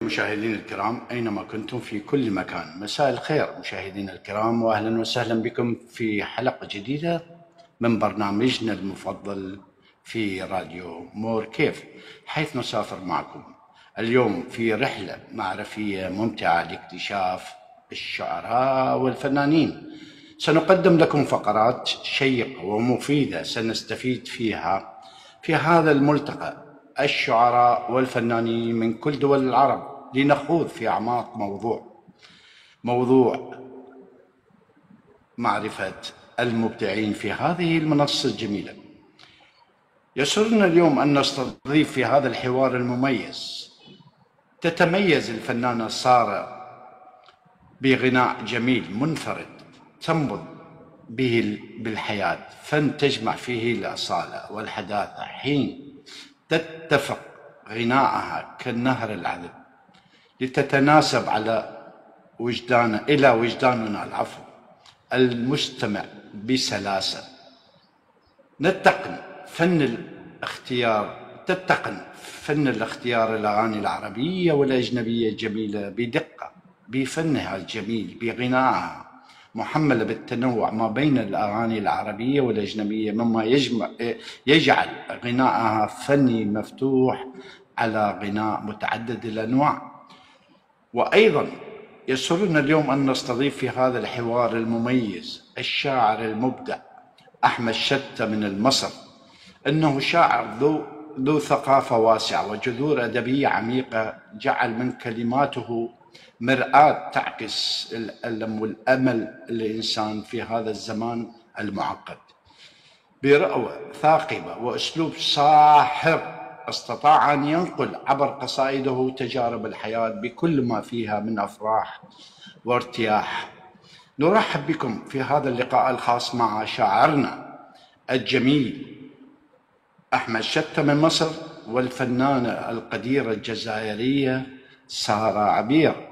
مشاهدينا الكرام أينما كنتم في كل مكان، مساء الخير مشاهدينا الكرام، وأهلا وسهلا بكم في حلقة جديدة من برنامجنا المفضل في راديو مور كيف، حيث نسافر معكم اليوم في رحلة معرفية ممتعة لاكتشاف الشعراء والفنانين. سنقدم لكم فقرات شيقة ومفيدة سنستفيد فيها في هذا الملتقى الشعراء والفنانين من كل دول العرب، لنخوض في أعماق موضوع معرفة المبدعين في هذه المنصة الجميلة. يسرنا اليوم أن نستضيف في هذا الحوار المميز تتميز الفنانة سارة بغناء جميل منفرد تنبض به بالحياة، فن تجمع فيه الأصالة والحداثة، حين تتفق غناءها كالنهر العذب لتتناسب إلى وجداننا المستمع بسلاسة. تتقن فن الاختيار الأغاني العربية والأجنبية الجميلة بدقة، بفنها الجميل بغنائها محملة بالتنوع ما بين الأغاني العربية والأجنبية، مما يجعل غنائها فني مفتوح على غناء متعدد الأنواع. وأيضا يسرنا اليوم أن نستضيف في هذا الحوار المميز الشاعر المبدع أحمد شتة من مصر. إنه شاعر ذو ثقافة واسعة وجذور أدبية عميقة، جعل من كلماته مرآة تعكس الألم والأمل الإنسان في هذا الزمان المعقد. برؤية ثاقبة وأسلوب ساحر استطاع أن ينقل عبر قصائده تجارب الحياة بكل ما فيها من أفراح وارتياح. نرحب بكم في هذا اللقاء الخاص مع شاعرنا الجميل أحمد شتة من مصر، والفنانة القديرة الجزائرية سارة عبير.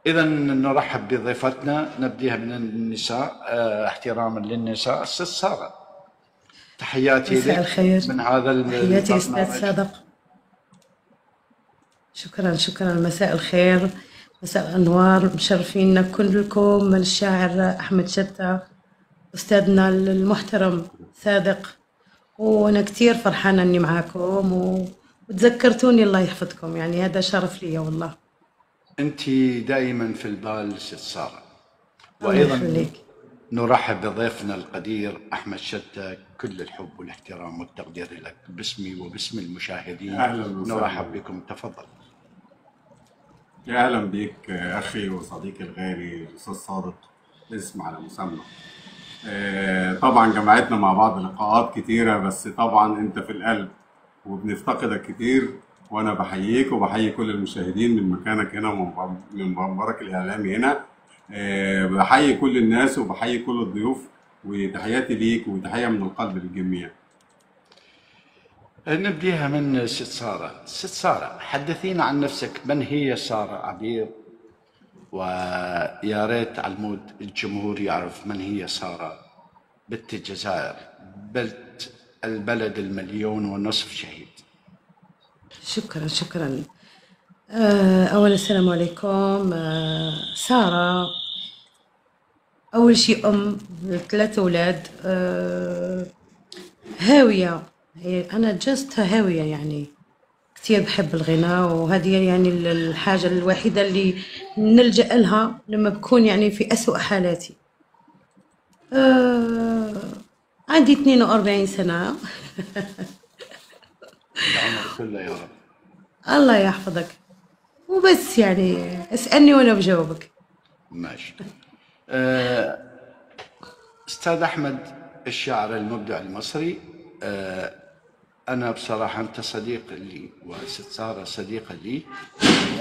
إذا نرحب بضيفتنا، نبديها من النساء احتراما للنساء. ست سارة، تحياتي مساء لك الخير. من هذا تحياتي أستاذ صادق. شكرا. مساء الخير، مساء الأنوار، مشرفينا كلكم من الشاعر أحمد شتة أستاذنا المحترم صادق، وأنا كتير فرحانة أني معاكم وتذكرتوني، الله يحفظكم، يعني هذا شرف لي والله. أنت دائما في البال ست سارة. الله يخليك. نرحب بضيفنا القدير أحمد شتة، كل الحب والاحترام والتقدير لك باسمي وباسم المشاهدين. أهلا وسهلا. نرحب بكم، تفضل. يا أهلا بك أخي وصديقي الغالي الأستاذ صادق، اسم على مسمى. طبعا جمعتنا مع بعض لقاءات كتيرة، بس طبعا أنت في القلب وبنفتقدك كتير، وأنا بحييك وبحيي كل المشاهدين من مكانك هنا من منبرك الإعلامي هنا. بحيي كل الناس وبحيي كل الضيوف، وتحياتي ليك وتحية من القلب للجميع. نبديها من ست سارة. ست سارة، حدثينا عن نفسك، من هي سارة عبير؟ ويا ريت على المود الجمهور يعرف من هي سارة بنت الجزائر، البلد المليون ونصف شهيد. شكرا. أولا السلام عليكم. سارة أول شيء أم 3 أولاد، هاوية، أنا جست هاوية، يعني كتير بحب الغناء، وهذه يعني الحاجة الوحيدة اللي نلجأ لها لما بكون يعني في أسوأ حالاتي. عندي 42 سنة. العمر كله يا رب. الله يحفظك، وبس يعني اسألني وأنا بجاوبك. ماشي. أستاذ أحمد الشاعر المبدع المصري، أنا بصراحة أنت صديق لي وست سارة صديقة لي.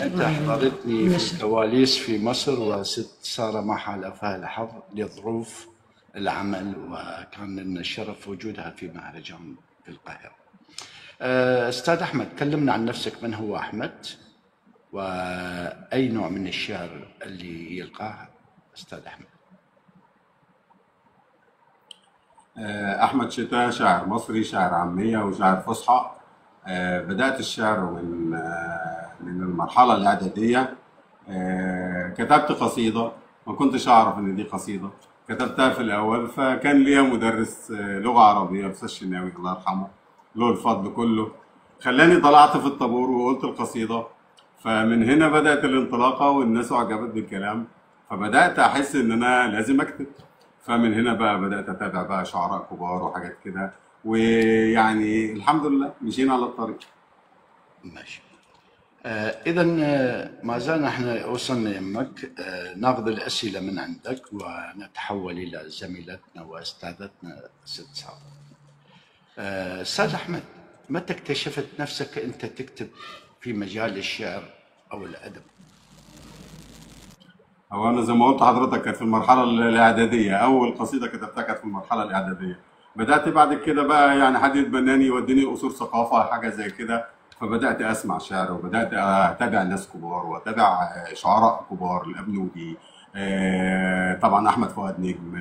أنت حضرتني في الكواليس في مصر، وست سارة ما حالفها الحظ لظروف العمل، وكان لنا الشرف وجودها في مهرجان في القاهرة. أستاذ أحمد، كلمنا عن نفسك، من هو أحمد؟ وأي نوع من الشعر اللي يلقاه أستاذ أحمد؟ أحمد شتة شاعر مصري، شاعر عامية وشاعر فصحى. بدأت الشعر من المرحلة الإعدادية. كتبت قصيدة، ما كنتش أعرف إن دي قصيدة، كتبتها في الأول. فكان ليا مدرس لغة عربية أستاذ الشناوي الله يرحمه، له الفضل كله، خلاني طلعت في الطابور وقلت القصيدة. فمن هنا بدأت الانطلاقة والناس أعجبت بالكلام، فبدأت أحس إن أنا لازم أكتب. فمن هنا بقى بدأت أتابع بقى شعراء كبار وحاجات كده، ويعني الحمد لله مشينا على الطريق. ماشي. إذا ما زلنا احنا وصلنا يمك. ناخذ الأسئلة من عندك ونتحول إلى زميلتنا وأستاذتنا ست سارة. أستاذ أحمد، متى اكتشفت نفسك أنت تكتب في مجال الشعر أو الأدب؟ هو أنا زي ما قلت لحضرتك كانت في المرحلة الإعدادية، أول قصيدة كتبتها كانت في المرحلة الإعدادية. بدأت بعد كده بقى يعني حد يتبناني يوديني قصور ثقافة حاجة زي كده، فبدأت أسمع شعر وبدأت أتابع ناس كبار وأتابع شعراء كبار، الأبنودي، طبعا أحمد فؤاد نجم،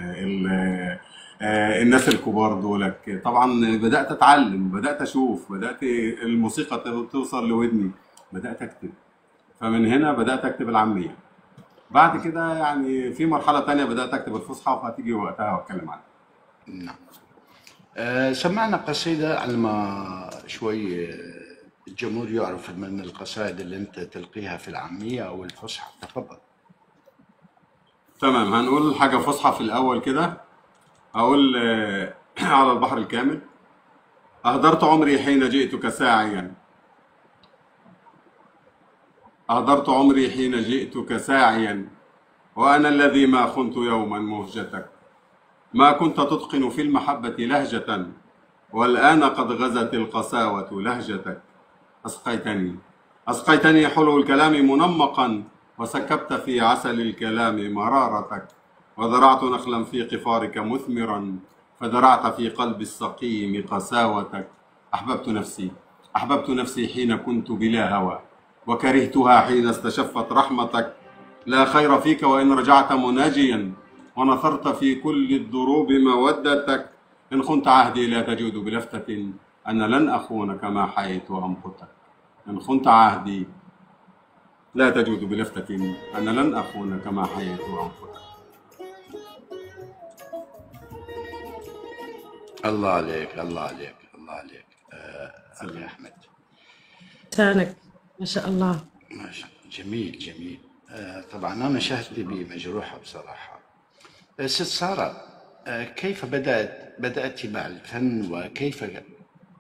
الناس الكبار دولك. طبعا بدأت أتعلم، بدأت أشوف، بدأت الموسيقى توصل لودني، بدأت أكتب. فمن هنا بدأت أكتب العامية. بعد كده يعني في مرحلة تانية بدأت أكتب الفصحى، وهتيجي وقتها وأتكلم عنها. نعم. سمعنا قصيدة على ما شوي الجمهور يعرف من القصائد اللي أنت تلقيها في العامية أو الفصحى. تفضل. تمام، هنقول حاجة فصحى في الأول كده. أقول على البحر الكامل. أهدرت عمري حين جئتك ساعيا، أهدرت عمري حين جئتك ساعيا، وأنا الذي ما خنت يوما مهجتك. ما كنت تتقن في المحبة لهجة، والآن قد غزت القساوة لهجتك. أسقيتني حلو الكلام منمقا، وسكبت في عسل الكلام مرارتك. وزرعت نخلا في قفارك مثمرا، فزرعت في قلب السقيم قساوتك. أحببت نفسي حين كنت بلا هوى، وكرهتها حين استشفت رحمتك. لا خير فيك وإن رجعت مناجيا، ونثرت في كل الدروب مودتك. إن خنت عهدي لا تجود بلفتة، أنا لن أخونك ما حييت أمقتك. إن خنت عهدي لا تجود بلفتة، أنا لن أخونك ما حييت أمقتك. الله عليك، الله عليك، الله عليك. أخي أحمد. لسانك ما شاء الله. ما شاء الله، جميل جميل. طبعا أنا شهدتي بي مجروحة بصراحة. ست سارة، كيف بدأت مع الفن، وكيف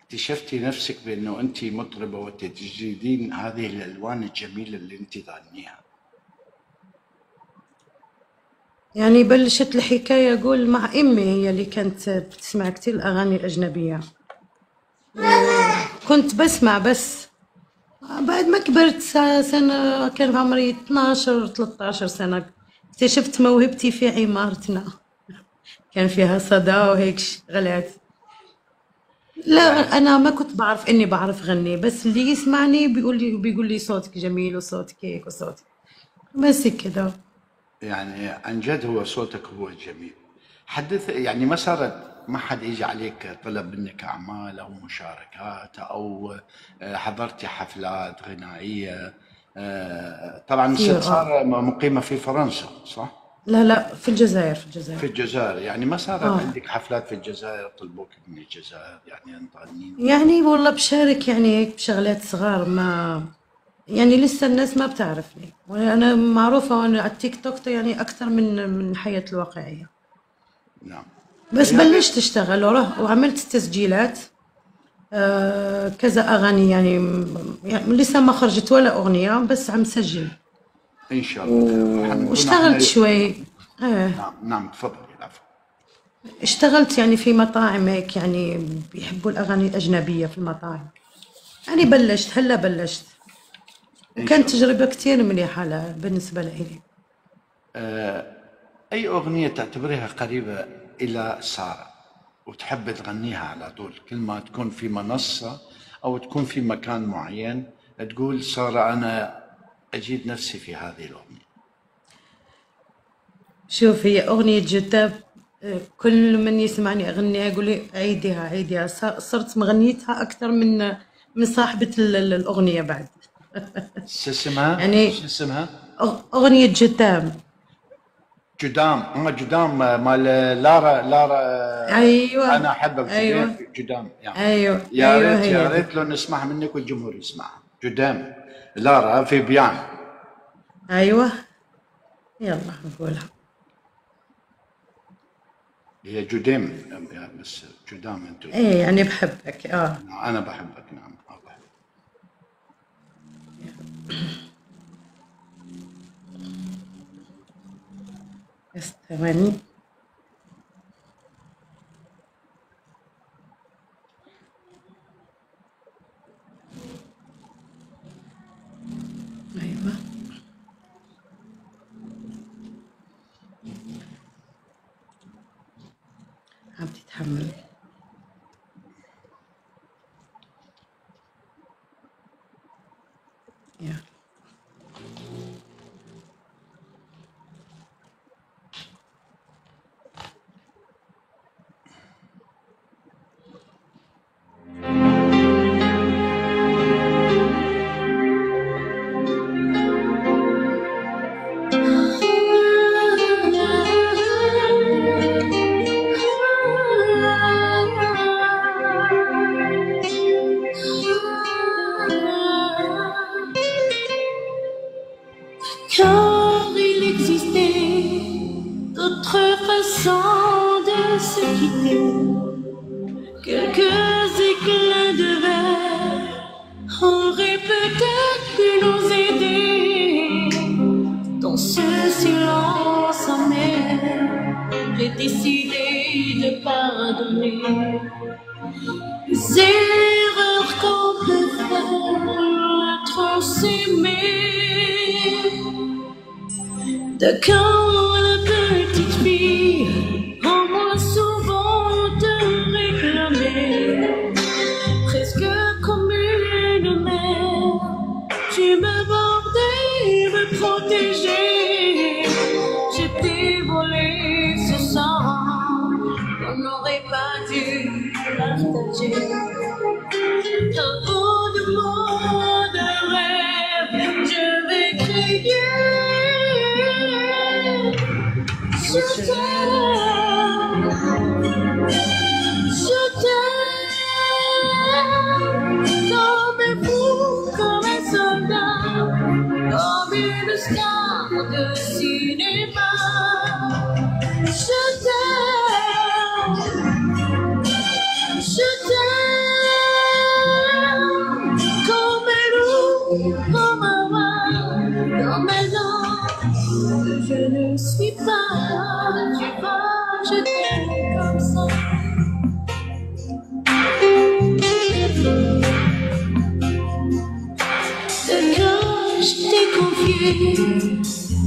اكتشفتي نفسك بأنه أنت مطربة وتجيدين هذه الألوان الجميلة اللي أنت تغنيها؟ يعني بلشت الحكاية أقول مع أمي، هي اللي كانت بتسمع كتير الأغاني الأجنبية، كنت بسمع. بس بعد ما كبرت سنة كان عمري 12 13 سنة اكتشفت موهبتي في عمارتنا، كان فيها صدى وهيك اشتغلت. لا أنا ما كنت بعرف إني بعرف غني، بس اللي يسمعني بيقول لي صوتك جميل وصوتك هيك وصوتك بس كده. يعني عن جد هو صوتك هو الجميل. حدث يعني ما حد يجي عليك طلب منك أعمال أو مشاركات أو حضرتي حفلات غنائية؟ طبعا ست كتير سارة مقيمة في فرنسا صح؟ لا في الجزائر في الجزائر. يعني ما صارت عندك حفلات في الجزائر طلبوك من الجزائر يعني أن تغنين؟ يعني والله بشارك يعني هيك بشغلات صغار، ما يعني لسه الناس ما بتعرفني، وانا معروفة وانا على التيك توك يعني اكثر من الحياة الواقعية. نعم. بس بلشت اشتغل وعملت تسجيلات كذا اغاني، يعني لسه ما خرجت ولا اغنية، بس عم سجل إن شاء الله. واشتغلت شوي. نعم نعم تفضلي. العفو. اشتغلت يعني في مطاعم هيك، يعني بيحبوا الاغاني الاجنبية في المطاعم، يعني هلا بلشت، وكانت تجربة كتير مليحة بالنسبة لي. أي أغنية تعتبرها قريبة إلى سارة وتحب تغنيها على طول كل ما تكون في منصة أو تكون في مكان معين، تقول سارة أنا أجيد نفسي في هذه الأغنية؟ شوف، هي أغنية جتاب، كل من يسمعني أغنيها يقول لي عيديها عيديها. صرت مغنيتها أكثر من صاحبة الأغنية بعد. شو اسمها؟ يعني شو اسمها؟ أغنية جدام. جدام، جدام مال لارا. أيوة انا احبك أيوة جدام يعني. أيوة يا أيوة ريت يا هي دي. ريت لو نسمعها منك والجمهور يسمعها. جدام لارا في بيان. أيوة يلا نقولها. هي جديم بس جدام انتم. إيه يعني بحبك. انا بحبك. نعم بحبك. بس ثواني. أيوة عم تتحمل. يلا. Car il existait d'autres façons de se quitter. Quelques éclats de verre auraient peut-être pu nous aider. Dans ce silence amer, j'ai décidé de pardonner les erreurs qu'on peut faire entre s'aimer. De quand la petite fille en moi souvent te réclamait, presque comme une mère, tu me bordais, me protégeais. J'étais volé ce sang, on n'aurait pas dû partager. Un bout de monde de rêve, je vais crier. Je t'aime, comme un fou, comme un soldat, comme une star de cinéma. Je t'aime, comme un loup, comme un roi, comme un ange. Je ne suis pas, tu vois, je t'aime comme ça. De quand je t'ai confié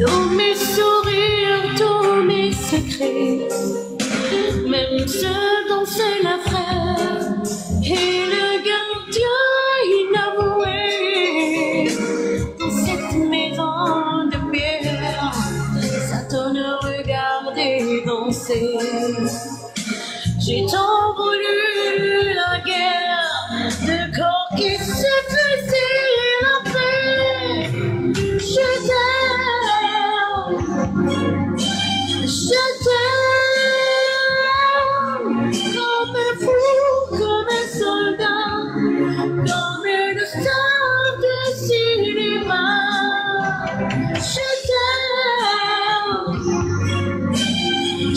tous mes sourires, tous mes secrets, même ceux dont c'est la frère et le gardien inavoué. Dans cette maison de pierre, ça donne regarder danser. J'ai tant voulu la guerre, de corps qui se faisaient la paix. Je t'aime, comme un fou, comme un soldat, comme une star de cinéma.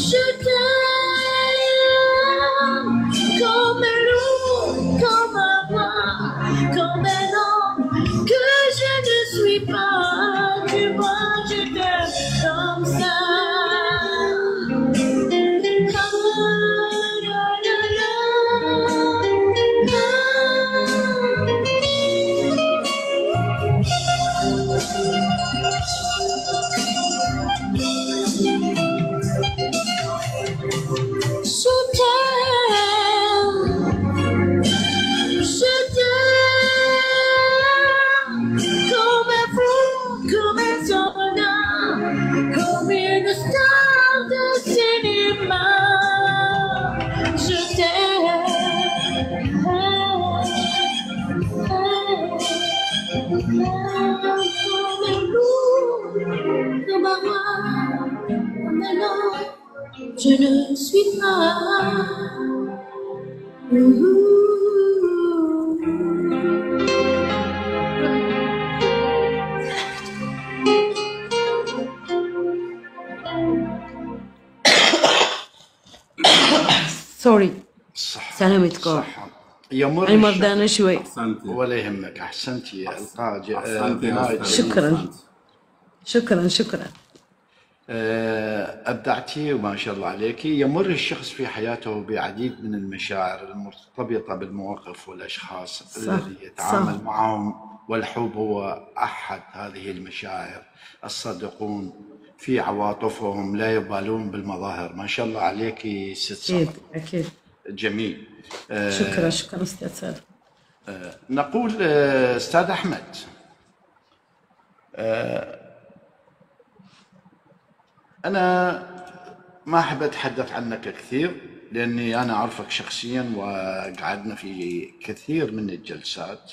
Je t'aime, comme un loup, comme un roi, comme un homme que je ne suis pas. Tu vois, je t'aime comme ça. Je t'aime comme un fou. savoir. Maintenant, je ne suis pas. سوري، صح سلامتكم. صح. يمر أنا مرضانة شوي. احسنتي ولا يهمك، احسنتي. احسنتي يا القاء أستاذ. شكراً. أحسنتي. شكرا. أبدعتي وما شاء الله عليك. يمر الشخص في حياته بعديد من المشاعر المرتبطة بالمواقف والأشخاص صح، الذي يتعامل صح. معهم، والحب هو أحد هذه المشاعر. الصادقون في عواطفهم، لا يبالون بالمظاهر. ما شاء الله عليك ست أكيد صادق. أكيد. جميل. شكرا أستاذ سالم. نقول أستاذ أحمد، أنا ما أحب أتحدث عنك كثير لأني أنا أعرفك شخصيا وقعدنا في كثير من الجلسات.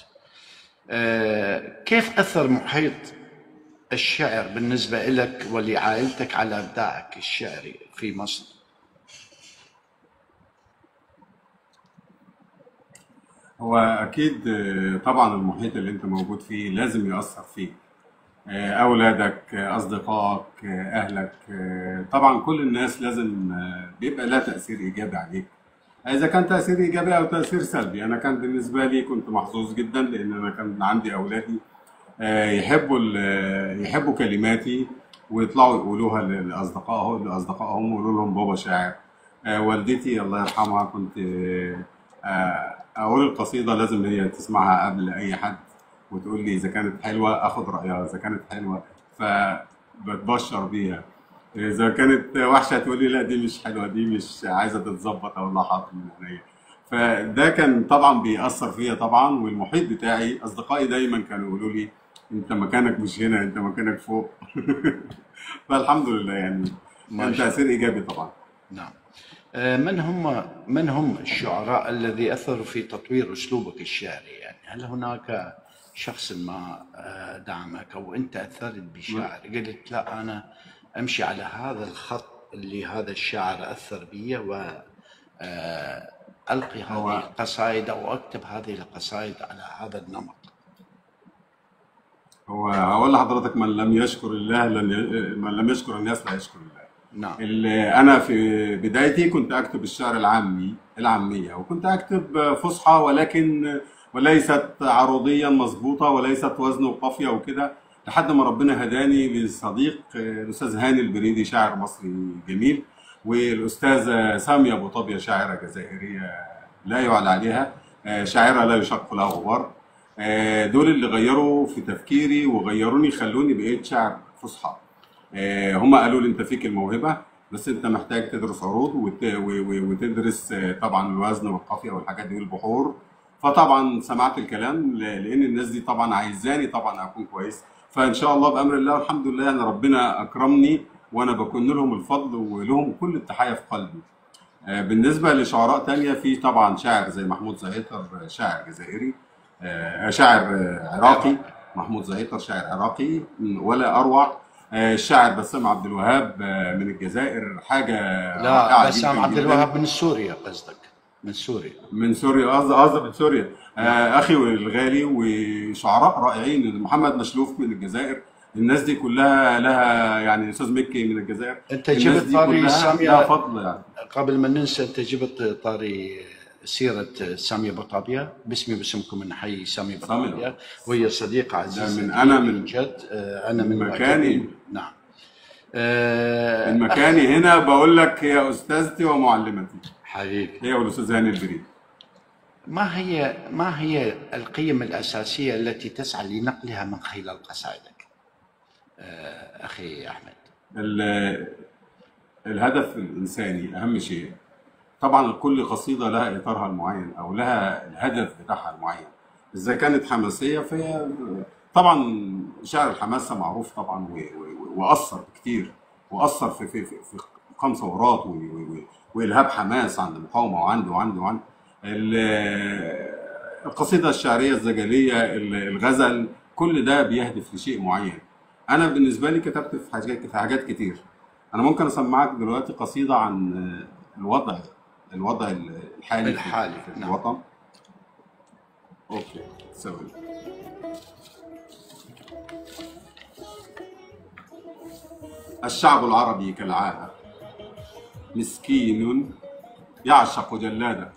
كيف أثر محيط الشعر بالنسبة لك ولعائلتك على إبداعك الشعري في مصر؟ هو اكيد طبعا المحيط اللي انت موجود فيه لازم يأثر فيك. اولادك، اصدقائك، اهلك، طبعا كل الناس لازم بيبقى لها تأثير ايجابي عليك. اذا كان تأثير ايجابي او تأثير سلبي. انا كان بالنسبة لي كنت محظوظ جدا لان انا كان عندي اولادي يحبوا كلماتي ويطلعوا يقولوها لاصدقائهم ويقولوا لهم بابا شاعر. والدتي الله يرحمها كنت اقول القصيده لازم هي تسمعها قبل اي حد وتقول لي اذا كانت حلوه اخد رايها، اذا كانت حلوه فبتبشر بيها، اذا كانت وحشه تقول لي لا دي مش حلوه، دي مش عايزه تتظبط، اقول لها حاضر من عينيا. فده كان طبعا بيأثر فيا طبعا. والمحيط بتاعي اصدقائي دايما كانوا يقولوا لي انت مكانك مش هنا، انت مكانك فوق. فالحمد لله يعني كان تأثير ايجابي طبعا. نعم. من هم الشعراء الذي أثروا في تطوير أسلوبك الشعري؟ يعني هل هناك شخص ما دعمك أو أنت أثرت بشاعر قلت لا أنا أمشي على هذا الخط اللي هذا الشاعر أثر بي وألقي هذه القصائد أو أكتب هذه القصائد على هذا النمط؟ هو هقول لحضرتك من لم يشكر الله من لم يشكر الناس لا يشكر الله. نعم. انا في بدايتي كنت اكتب الشعر العاميه وكنت اكتب فصحى وليست عروضيا مظبوطه وليست وزن وقافيه وكده، لحد ما ربنا هداني لصديق الاستاذ هاني البريدي شاعر مصري جميل، والاستاذه ساميه ابو طابيه شاعره جزائريه لا يعلى عليها، شاعره لا يشق لها غبار. دول اللي غيروا في تفكيري وغيروني، خلوني بقيت شاعر فصحى. هم قالوا لي انت فيك الموهبه بس انت محتاج تدرس عروض وتدرس طبعا الوزن والقافيه والحاجات دي والبحور. فطبعا سمعت الكلام لان الناس دي طبعا عايزاني طبعا اكون كويس. فان شاء الله بامر الله والحمد لله ان ربنا اكرمني وانا بكون لهم الفضل ولهم كل التحيه في قلبي. بالنسبه لشعراء تانية في طبعا شاعر زي محمود زهيتر شاعر جزائري، شاعر عراقي. محمود زهيتر شاعر عراقي ولا اروع. الشاعر بسام عبد الوهاب من الجزائر حاجه لا بسام عبد الوهاب من سوريا قصدك؟ من سوريا قصدي من سوريا. اخي الغالي وشعراء رائعين. محمد مشلوف من الجزائر. الناس دي كلها لها يعني استاذ مكي من الجزائر. انت جبت طاري ساميه لا فضل يعني. قبل ما ننسى انت جبت طاري سيرة سامية ابو طابيه، باسمي باسمكم من حي سامية ابو طابيه، وهي صديقة عزيزة من جد. انا من مكاني. نعم. من مكاني هنا بقول لك هي استاذتي ومعلمتي حبيبي، هي والاستاذ هاني البريدي. ما هي القيم الأساسية التي تسعى لنقلها من خلال قصائدك أخي أحمد؟ الهدف الإنساني أهم شيء. طبعا كل قصيدة لها إطارها المعين أو لها الهدف بتاعها المعين. إذا كانت حماسية فهي طبعا شعر الحماسة معروف طبعا وأثر كتير، وأثر في قام ثورات وإلهاب حماس عند المقاومة وعند القصيدة الشعرية الزجلية الغزل، كل ده بيهدف لشيء معين. انا بالنسبه لي كتبت في حاجات كتير. انا ممكن اسمعك دلوقتي قصيده عن الوضع الحالي في نعم. الوطن. اوكي ثواني. الشعب العربي كالعاده مسكين يعشق جلاده.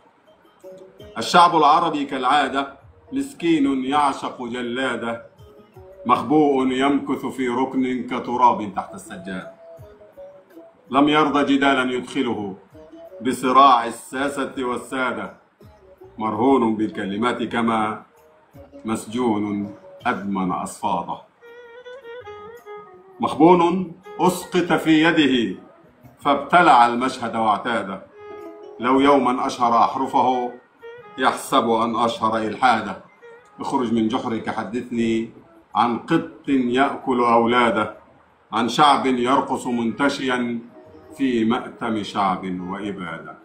الشعب العربي كالعاده مسكين يعشق جلاده، مخبوء يمكث في ركن كتراب تحت السجاد. لم يرضى جدالا يدخله بصراع الساسة والسادة، مرهون بالكلمات كما مسجون أدمن أصفاده. مخبون أسقط في يده فابتلع المشهد واعتاده، لو يوما أشهر أحرفه يحسب أن أشهر إلحاده. اخرج من جحرك حدثني عن قط يأكل أولاده، عن شعب يرقص منتشيا في مأتم شعب وإبادة.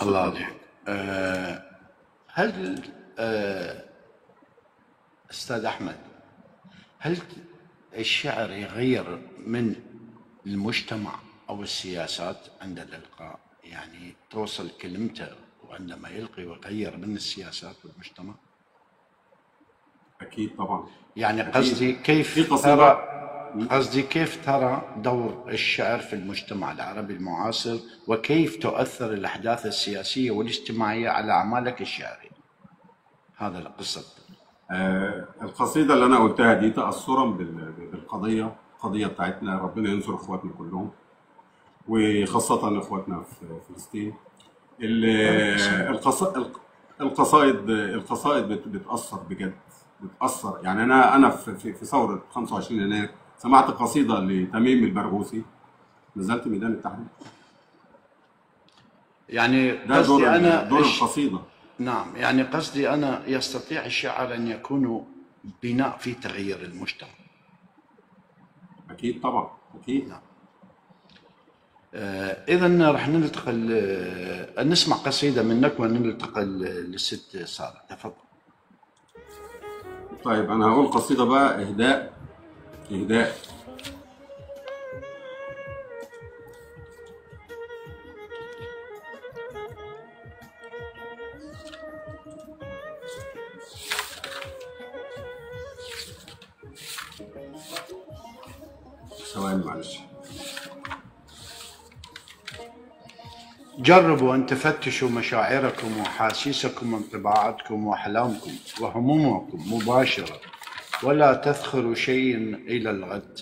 الله عليك. هل أستاذ أحمد، هل الشعر يغير من المجتمع أو السياسات عند الإلقاء؟ يعني توصل كلمته وعندما يلقي ويغير من السياسات والمجتمع؟ أكيد طبعا. يعني أكيد. قصدي كيف ترى دور الشعر في المجتمع العربي المعاصر، وكيف تؤثر الأحداث السياسية والاجتماعية على أعمالك الشعرية؟ هذا القصة. القصيدة اللي أنا قلتها دي تأثرا بالقضية بتاعتنا. ربنا ينصر إخواتنا كلهم، وخاصة إخواتنا في فلسطين. القصائد بتأثر بجد، بتأثر. يعني أنا في ثورة 25 يناير سمعت قصيدة لتميم البرغوثي، نزلت ميدان التحرير. يعني ده دور القصيدة. نعم، يعني قصدي أنا يستطيع الشعر أن يكون بناء في تغيير المجتمع. أكيد طبعا، أكيد. نعم. إذا رح ننتقل نسمع قصيدة منك وننتقل للست سارة. تفضل. طيب أنا هقول قصيدة بقى إهداء. ثواني معلش. جربوا أن تفتشوا مشاعركم وأحاسيسكم وانطباعاتكم وأحلامكم وهمومكم مباشرة، ولا تذخروا شيء إلى الغد.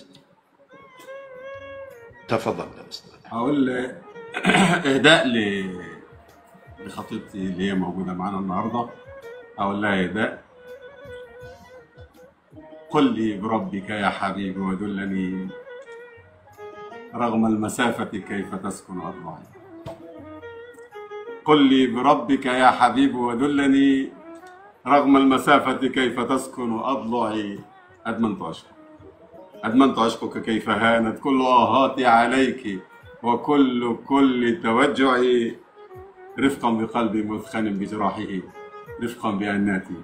تفضل يا أستاذ. هقول إهداء لخطيبتي اللي هي موجودة معانا النهاردة. هقول لها إهداء. قل لي بربك يا حبيبي ودلني رغم المسافة كيف تسكن أضلعي. قل لي بربك يا حبيبي ودلني رغم المسافة كيف تسكن أضلعي. أدمنت عشقك كيف هانت كل آهاتي عليك وكل توجعي. رفقا بقلبي مثخن بجراحه، رفقا بأناتي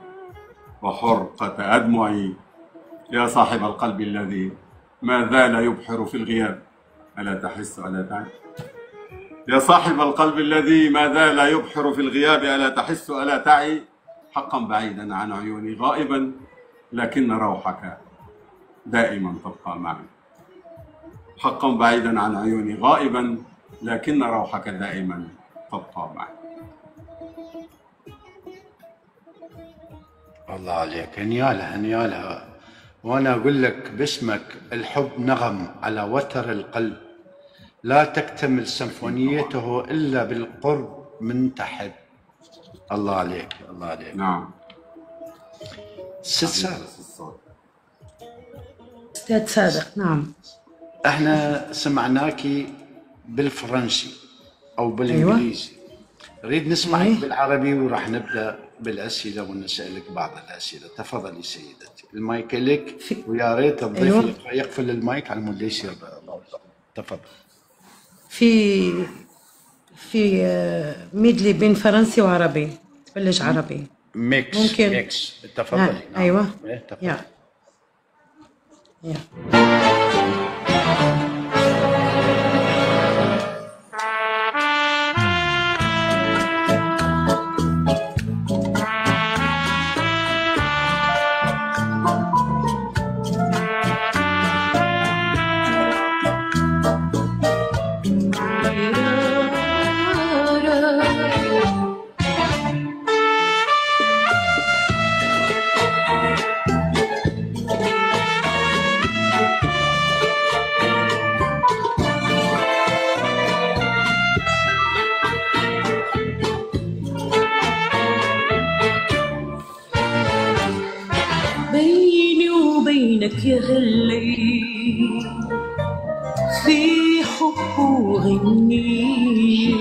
وحرقة أدمعي. يا صاحب القلب الذي ما زال يبحر في الغياب، ألا تحس ألا تعي؟ يا صاحب القلب الذي ما زال يبحر في الغياب، ألا تحس ألا تعي؟ حقا بعيدا عن عيوني غائبا، لكن روحك دائما تبقى معي. حقا بعيدا عن عيوني غائبا، لكن روحك دائما تبقى معي. الله عليك، هنيالها. وأنا أقول لك باسمك: الحب نغم على وتر القلب، لا تكتمل سيمفونيته إلا بالقرب من تحب. الله عليك، الله عليك. نعم. ست سارة. أستاذ صادق. نعم. احنا سمعناكي بالفرنسي أو بالإنجليزي. ريد نسمعك بالعربي، وراح نبدأ بالأسئلة ونسألك بعض الأسئلة. تفضلي سيدتي، المايك لك، ويا ريت الضيف يقفل المايك على مود يصير. تفضل. في ميدلي بين فرنسي وعربي، تبلش عربي. ميكس ممكن. ميكس، تفضلي. نعم. أيوة. إيه، تفضلي. يا يا بيني وبينك يا هالليل في حب وغني،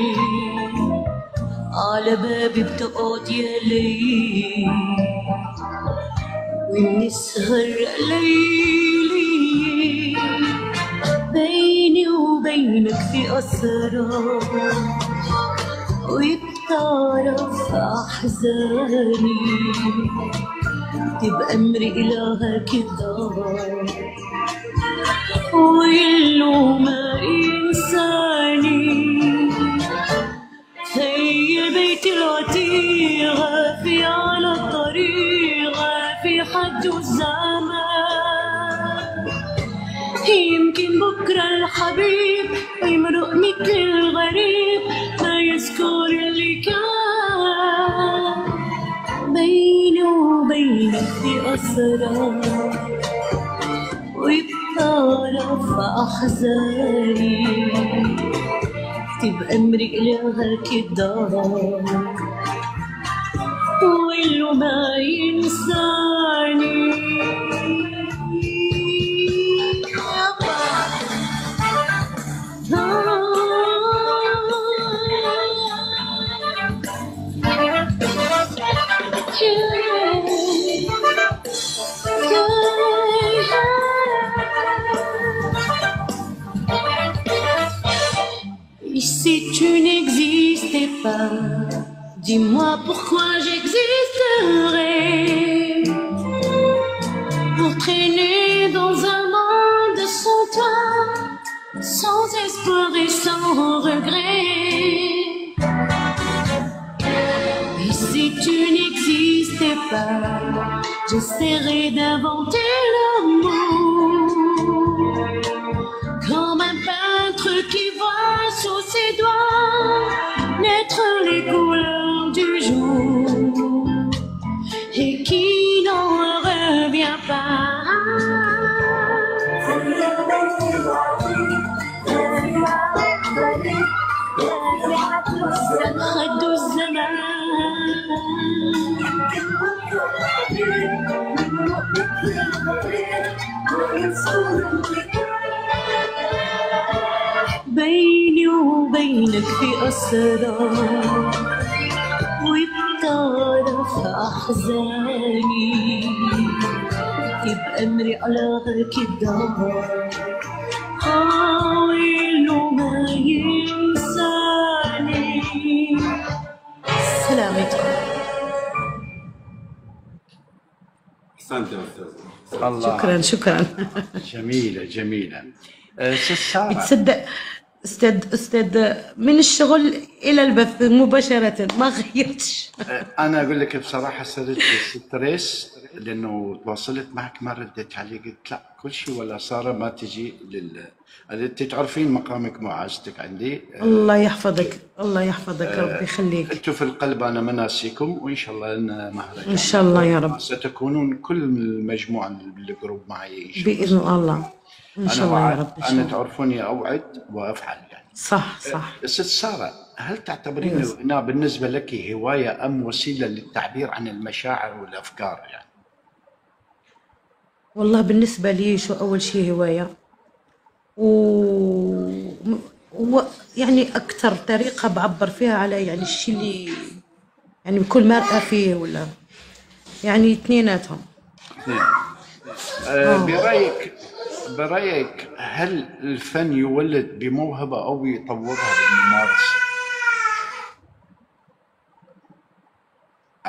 على بابي بتقعد يا ليل ونسهر ليلي. بيني وبينك في أسرار وبتعرف أحزاني، تبقى امرئ إلهك الدار ويلو ما إنساني. هي البيت العتيقة في على الطريقة في حد الزمان، يمكن بكرة الحبيب يمرق مثل الغريب ما يذكر اللي كان. بيني وبينك في أسرار وبتعرف أحزاني، تبقى امرئ إلهك الدار واللي ما ينساني. Et si tu n'existais pas, dis-moi pourquoi j'existerais, pour traîner dans un monde sans toi, sans espoir et sans regret. Et si tu n'existais pas, j'essaierais d'inventer l'amour, comme un peintre qui voit sous ses doigts naître les couleurs du jour et qui n'en revient pas. خد الزمان بيني وبينك في أسرار وبتعرف أحزاني، تبقى امرئ إلهك الدار ويلو ما ينساني. سلامتكم. احسنت يا استاذ. الله. شكرا. جميلة جميلة. ست سارة، تصدق استاذ من الشغل الى البث مباشره ما غيرتش. أنا أقول لك بصراحة صرت ستريس لأنه تواصلت معك ما ردت علي، قلت لا كل شيء ولا سارة ما تجي أنت تعرفين مقامك معزتك عندي. الله يحفظك الله يحفظك ربي يخليك. أنتم في القلب أنا مناسيكم، وإن شاء الله لنا مهرجان إن شاء الله يا رب. ستكونون كل المجموعة الجروب معي إن شاء الله بإذن الله إن شاء الله يا رب. إن شاء أنا الله. تعرفوني أوعد وأفعل يعني. صح. ست سارة، هل تعتبرين الغناء بالنسبة لك هواية أم وسيلة للتعبير عن المشاعر والأفكار يعني؟ والله بالنسبة لي شو أول شيء هواية يعني أكثر طريقة بعبر فيها على يعني الشيء اللي يعني بكل مرأة فيه ولا يعني اثنيناتهم. برأيك هل الفن يولد بموهبة أو يطورها بالممارسة؟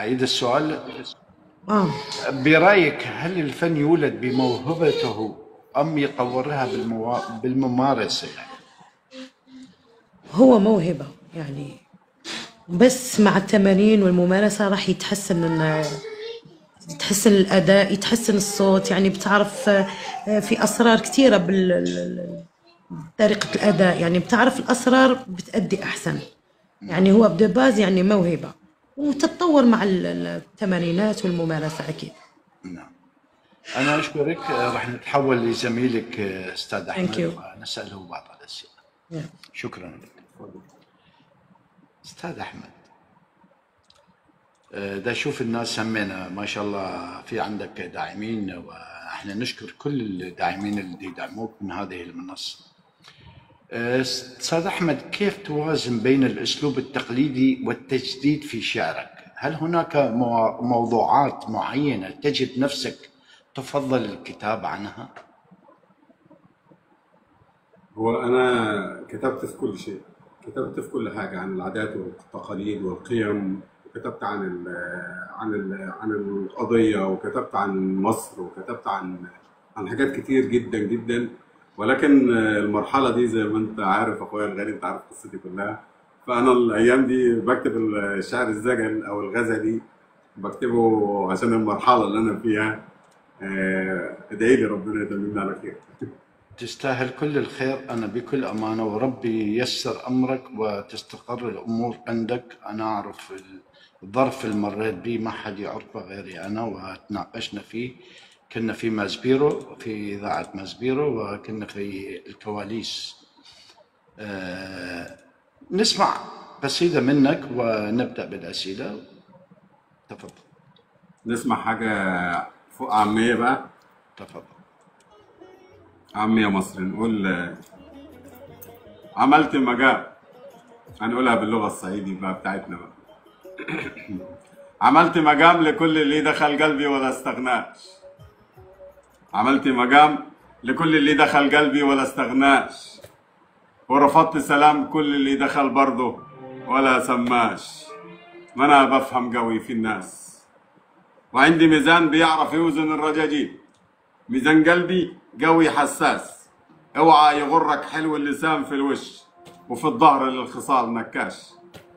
أعيد السؤال. آه برأيك هل الفن يولد بموهبته أم يطورها بالممارسة يعني؟ هو موهبة يعني، بس مع التمارين والممارسة راح يتحسن الأداء، يتحسن الصوت، يعني بتعرف في أسرار كثيرة بطريقة الأداء، يعني بتعرف الأسرار بتأدي أحسن. يعني هو بدباز يعني موهبة، وتتطور مع التمارينات والممارسة أكيد. نعم. أنا أشكرك. راح نتحول لزميلك أستاذ Thank أحمد you. ونسأله بعض الأسئلة. Yeah. شكرا لك. أستاذ أحمد، دا شوف الناس همنا ما شاء الله في عندك داعمين، واحنا نشكر كل الداعمين اللي يدعموك من هذه المنصة. أستاذ أحمد، كيف توازن بين الأسلوب التقليدي والتجديد في شعرك؟ هل هناك موضوعات معينة تجد نفسك تفضل الكتابة عنها؟ هو أنا كتبت في كل شيء، كتبت في كل حاجة، عن العادات والتقاليد والقيم، وكتبت عن القضية، وكتبت عن مصر، وكتبت عن حاجات كتير جدا جدا. ولكن المرحلة دي زي ما أنت عارف أخويا الغالي، أنت عارف قصتي كلها، فأنا الأيام دي بكتب الشعر الزجل أو الغزلي، بكتبه عشان المرحلة اللي أنا فيها. ادعي لي ربنا يتممنا على خير. تستاهل كل الخير، أنا بكل أمانة، وربي ييسر أمرك وتستقر الأمور عندك. أنا أعرف الظرف اللي مريت به ما حد يعرفه غيري أنا، وتناقشنا فيه. كنا في مازبيرو، في إذاعة مازبيرو، وكنا في الكواليس. نسمع قصيدة منك ونبدأ بالأسئلة. تفضل. نسمع حاجة فوق عامية بقى. تفضل. عمي يا مصر، نقول عملت مجال، هنقولها باللغة الصعيدي بقى بتاعتنا بقى. عملت مجام لكل اللي دخل قلبي ولا استغناش، عملت مجام لكل اللي دخل قلبي ولا استغناش، ورفضت سلام كل اللي دخل برضه ولا سماش. ما انا بفهم قوي في الناس، وعندي ميزان بيعرف يوزن الرجاجيل، ميزان قلبي قوي حساس. اوعى يغرك حلو اللسان في الوش، وفي الظهر للخصال نكاش.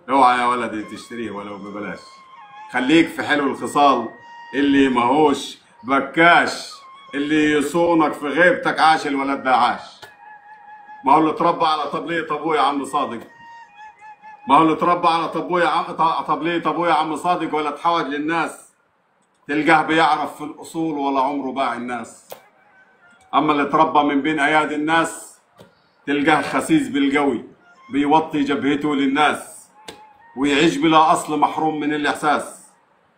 اوعى يا ولدي تشتريه ولو ببلاش، خليك في حلو الخصال اللي ماهوش بكاش. اللي يصونك في غيبتك عاش الولد ده عاش. ما هو اللي اتربى على طبلية ابويا عم صادق، ما هو اللي اتربى على طبلية ابويا عم صادق، ولا اتحوج للناس تلقاه بيعرف في الاصول ولا عمره باع الناس. اما اللي اتربى من بين ايادي الناس تلقاه خسيس بالقوي، بيوطي جبهته للناس، ويعيش بلا اصل محروم من الاحساس.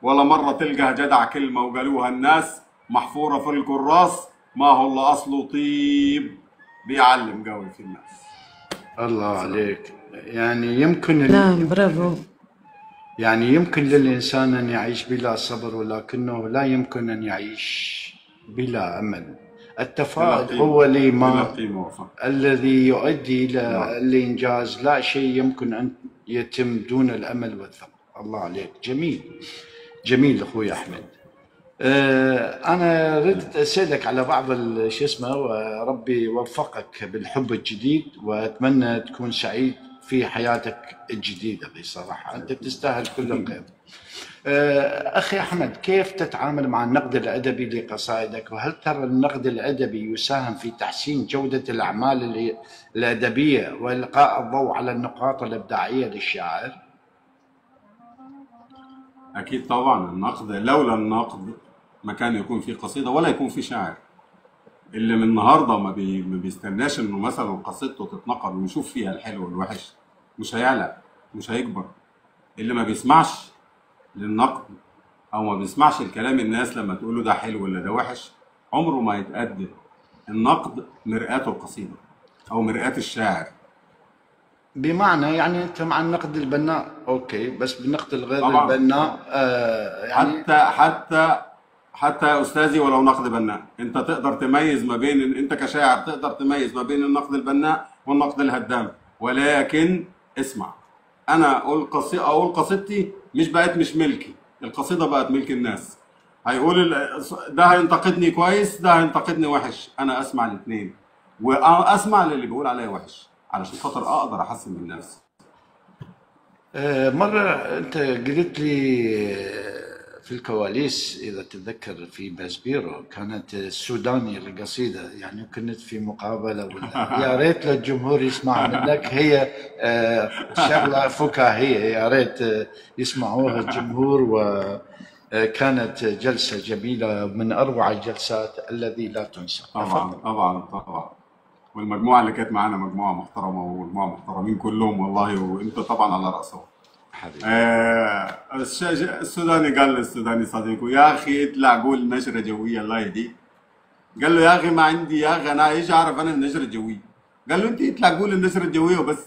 ولا مره تلقاه جدع كلمه وقالوها الناس محفوره في الكراس، ما هو الا اصله طيب بيعلم قوي في الناس. الله عليك. يعني يمكن نعم برافو. يعني يمكن للإنسان أن يعيش بلا صبر، ولكنه لا يمكن أن يعيش بلا أمل. التفاؤل هو الذي يؤدي إلى الإنجاز. لا شيء يمكن أن يتم دون الأمل والثقة. الله عليك. جميل جميل أخوي أحمد. أنا ردت أسألك على بعض شو اسمه، وربي يوفقك بالحب الجديد، وأتمنى تكون سعيد في حياتك الجديدة. بصراحة أنت تستاهل كل الخير. أخي أحمد، كيف تتعامل مع النقد الأدبي لقصائدك؟ وهل ترى النقد الأدبي يساهم في تحسين جودة الأعمال الأدبية وإلقاء الضوء على النقاط الإبداعية للشاعر؟ أكيد طبعا. النقد، لولا النقد ما كان يكون في قصيدة ولا يكون في شاعر. اللي من النهارده ما بيستناش انه مثلا قصيدته تتنقد ويشوف فيها الحلو والوحش مش هيعلى، مش هيكبر. اللي ما بيسمعش للنقد او ما بيسمعش الكلام الناس لما تقول له ده حلو ولا ده وحش عمره ما يتقدم. النقد مرآة القصيدة او مرآة الشاعر. بمعنى يعني انت مع النقد البناء اوكي، بس بالنقد الغير طبعاً. البناء يعني حتى يا استاذي ولو نقد بناء انت تقدر تميز ما بين، انت كشاعر تقدر تميز ما بين النقد البناء والنقد الهدام. ولكن اسمع، انا اقول قصيدتي مش بقت مش ملكي، القصيده بقت ملك الناس. هيقول ده هينتقدني كويس، ده هينتقدني وحش، انا اسمع الاثنين واسمع للي بيقول عليا وحش علشان خاطر اقدر احسن من نفسي. مرة أنت قلت لي في الكواليس إذا تتذكر في باسبيرو كانت السوداني القصيدة، يعني كنت في مقابلة ولا يا ريت للجمهور يسمع منك، هي شغلة فكاهية يا ريت يسمعوها الجمهور، وكانت جلسة جميلة من أروع الجلسات الذي لا تنسى. طبعا طبعا طبعا. والمجموعه اللي كانت معانا مجموعه محترمه ومجموعه محترمين كلهم والله، وانت طبعا على راسهم حبيبي. السوداني قال للسوداني صديقه يا اخي اطلع قول نشره جويه الله يهديك. قال له يا اخي ما عندي يا اخي، انا ايش اعرف انا النشره الجويه؟ قال له انت اطلع قول النشره الجويه وبس.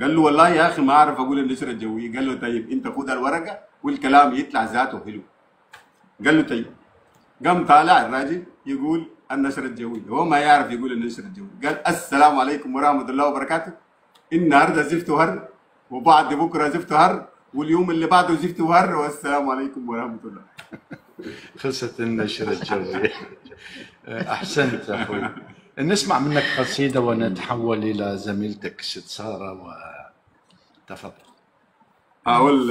قال له والله يا اخي ما اعرف اقول النشره الجويه. قال له طيب انت خد الورقه والكلام يطلع ذاته حلو. قال له طيب. قام طالع الراجل يقول النشرة الجوية، هو ما يعرف يقول النشرة الجوية. قال السلام عليكم ورحمة الله وبركاته، النهارده زفت وهر، وبعد بكره زفت وهر، واليوم اللي بعده زفت وهر، والسلام عليكم ورحمة الله. خلصت النشرة الجوية. أحسنت أخوي. نسمع منك قصيدة ونتحول إلى زميلتك ست سارة، وتفضل. أقول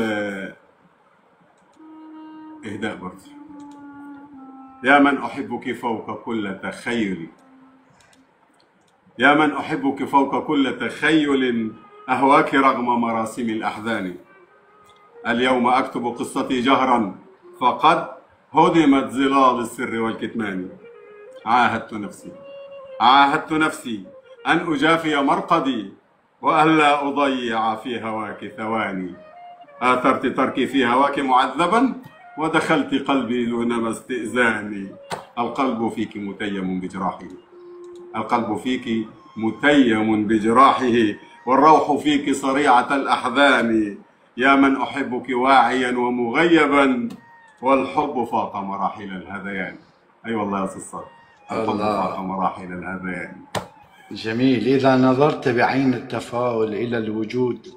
إهداء برضه. يا من أحبك فوق كل تخيل، يا من أحبك فوق كل تخيل، أهواك رغم مراسم الأحزان. اليوم أكتب قصتي جهرا، فقد هدمت ظلال السر والكتمان. عاهدت نفسي أن أجافي مرقدي، وألا أضيع في هواك ثواني. آثرت تركي في هواك معذبا، ودخلت قلبي دون استئذاني. القلب فيك متيم بجراحه، القلب فيك متيم بجراحه، والروح فيك صريعة الأحزان. يا من أحبك واعيا ومغيبا، والحب فاق مراحل الهذيان. أي والله يا أستاذ صالح، الحب فاق مراحل الهذيان. جميل. إذا نظرت بعين التفاؤل إلى الوجود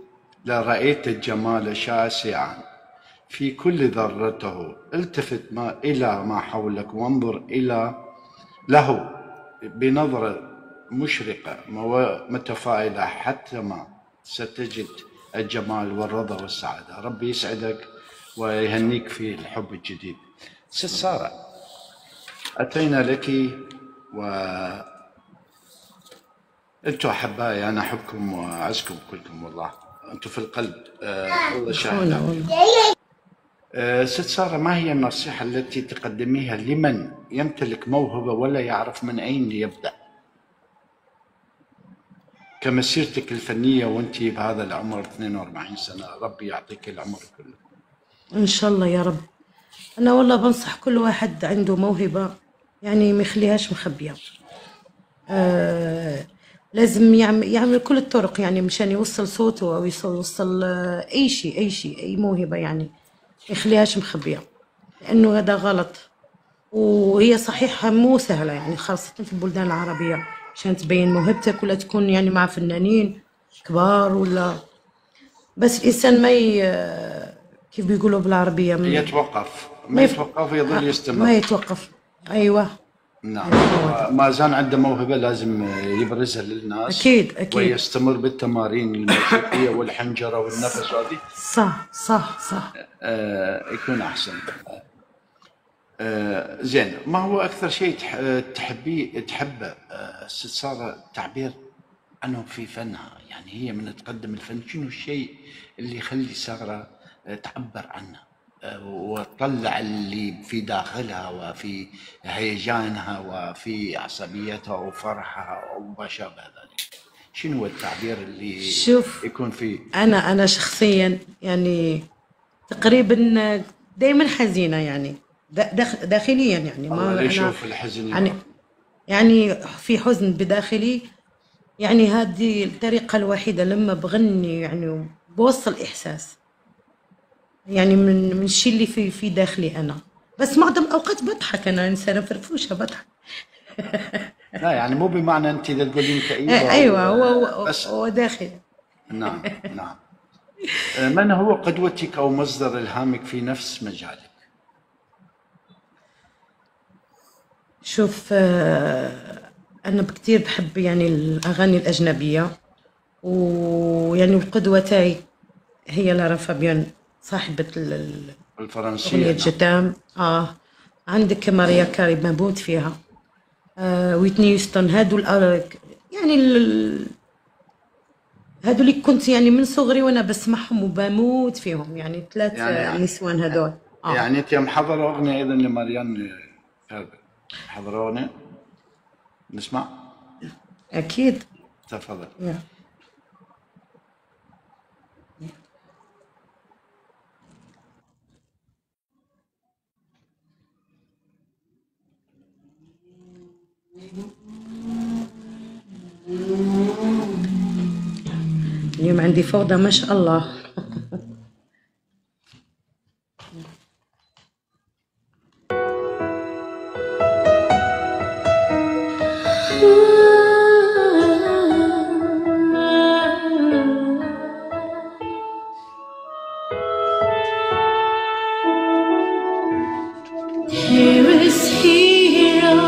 لرأيت الجمال شاسعا في كل ذرته. التفت إلى ما حولك وانظر له بنظرة مشرقة متفائلة، حتى ما ستجد الجمال والرضا والسعادة. ربي يسعدك ويهنيك في الحب الجديد. ست سارة، أتينا لك أنتم أحبائي، أنا أحبكم وأعزكم كلكم والله، أنتم في القلب. الله شاهد. ست سارة، ما هي النصيحة التي تقدميها لمن يمتلك موهبة ولا يعرف من أين يبدأ كمسيرتك الفنية وأنت بهذا العمر 42 سنة؟ ربي يعطيك العمر كله إن شاء الله يا رب. أنا والله بنصح كل واحد عنده موهبة يعني ما يخليهاش مخبية. لازم يعمل كل الطرق يعني مشان يوصل صوته أو يوصل أي شيء أي موهبة، يعني يخليهاش مخبية، لأنه هذا غلط. وهي صحيحة مو سهلة يعني، خاصة في البلدان العربية، عشان تبين موهبتك ولا تكون يعني مع فنانين كبار ولا بس الإنسان ما كيف بيقولوا بالعربية ما يتوقف يظل يستمر، ما يتوقف. أيوة نعم. ما زال عنده موهبة لازم يبرزها للناس. أكيد ويستمر بالتمارين الموسيقية والحنجرة والنفس وهذه. صح. يكون أحسن. زين، ما هو أكثر شيء تحبه ست سارة التعبير عنه في فنها؟ يعني هي من تقدم الفن، شنو الشيء اللي يخلي سارة تعبر عنه وتطلع اللي في داخلها وفي هيجانها وفي عصبيتها وفرحها وما شابه ذلك؟ شنو هو التعبير اللي يكون فيه؟ أنا شخصيا يعني تقريبا دائما حزينة يعني داخليا، يعني ما يشوف الحزن يعني في حزن بداخلي. يعني هذه الطريقة الوحيدة لما بغني يعني بوصل إحساس يعني من الشيء اللي في داخلي أنا. بس معظم الأوقات بضحك، أنا إنسانة فرفوشة بضحك. لا يعني مو بمعنى أنت إذا تقولين كئيبة. أيوة، هو داخل. نعم. من هو قدوتك أو مصدر إلهامك في نفس مجالك؟ شوف، أنا كتير بحب يعني الأغاني الأجنبية، ويعني القدوة تاعي هي لارا فابيان، صاحبة الفرنسية. أغنية نعم. جتام. عندك ماريا كاري بموت فيها، ويتني يوستون. يعني هادو اللي كنت يعني من صغري وأنا بسمعهم وبموت فيهم، يعني ثلاث نسوان هدول. يعني أنت محضرة أغنية أيضا لماريان فابر، محضرة أغنية نسمع؟ أكيد. تفضل. اليوم عندي فوضى ما شاء الله. Dearest hero,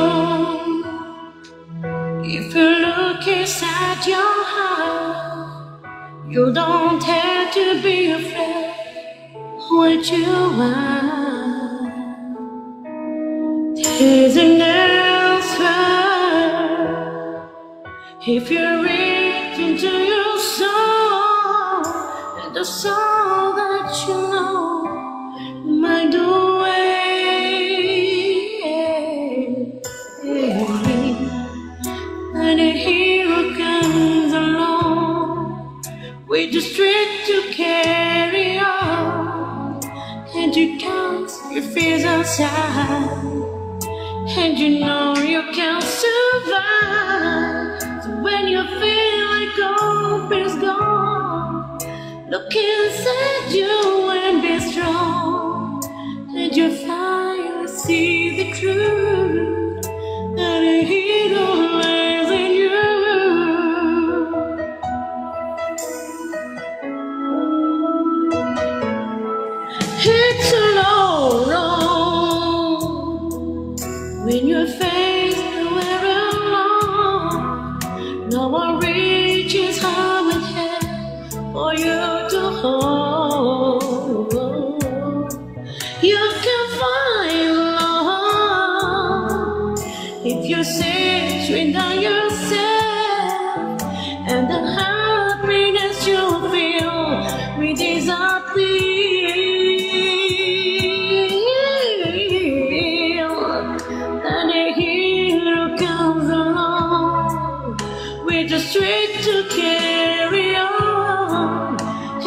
if you look inside your heart, you don't have to be afraid what you are. There's an answer if you reach into your soul, and the soul that you know might do away. And a hero comes along with the strength to carry on, and you count your fears outside, and you know you can survive. So when you feel like hope is gone, look inside you and be strong, and you finally see the truth that a hero lies in you. It's a long road when you're faced nowhere alone. No one reaches high and high for you to hold. You can find love if you search within yourself, and the happiness you feel with disappear. And a hero comes along with the strength to carry on,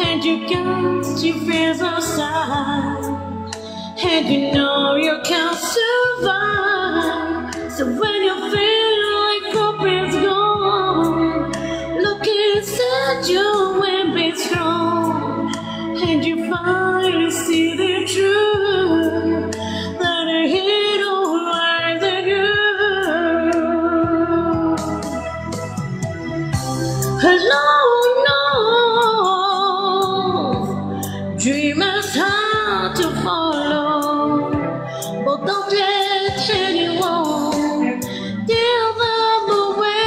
and you got your fears aside, and you know you can survive. So when you feel like hope is gone, look inside you and be strong, and you finally see the truth that a hero lies in you. Alone, no, dreamers hard to follow, but don't let anyone tell them away.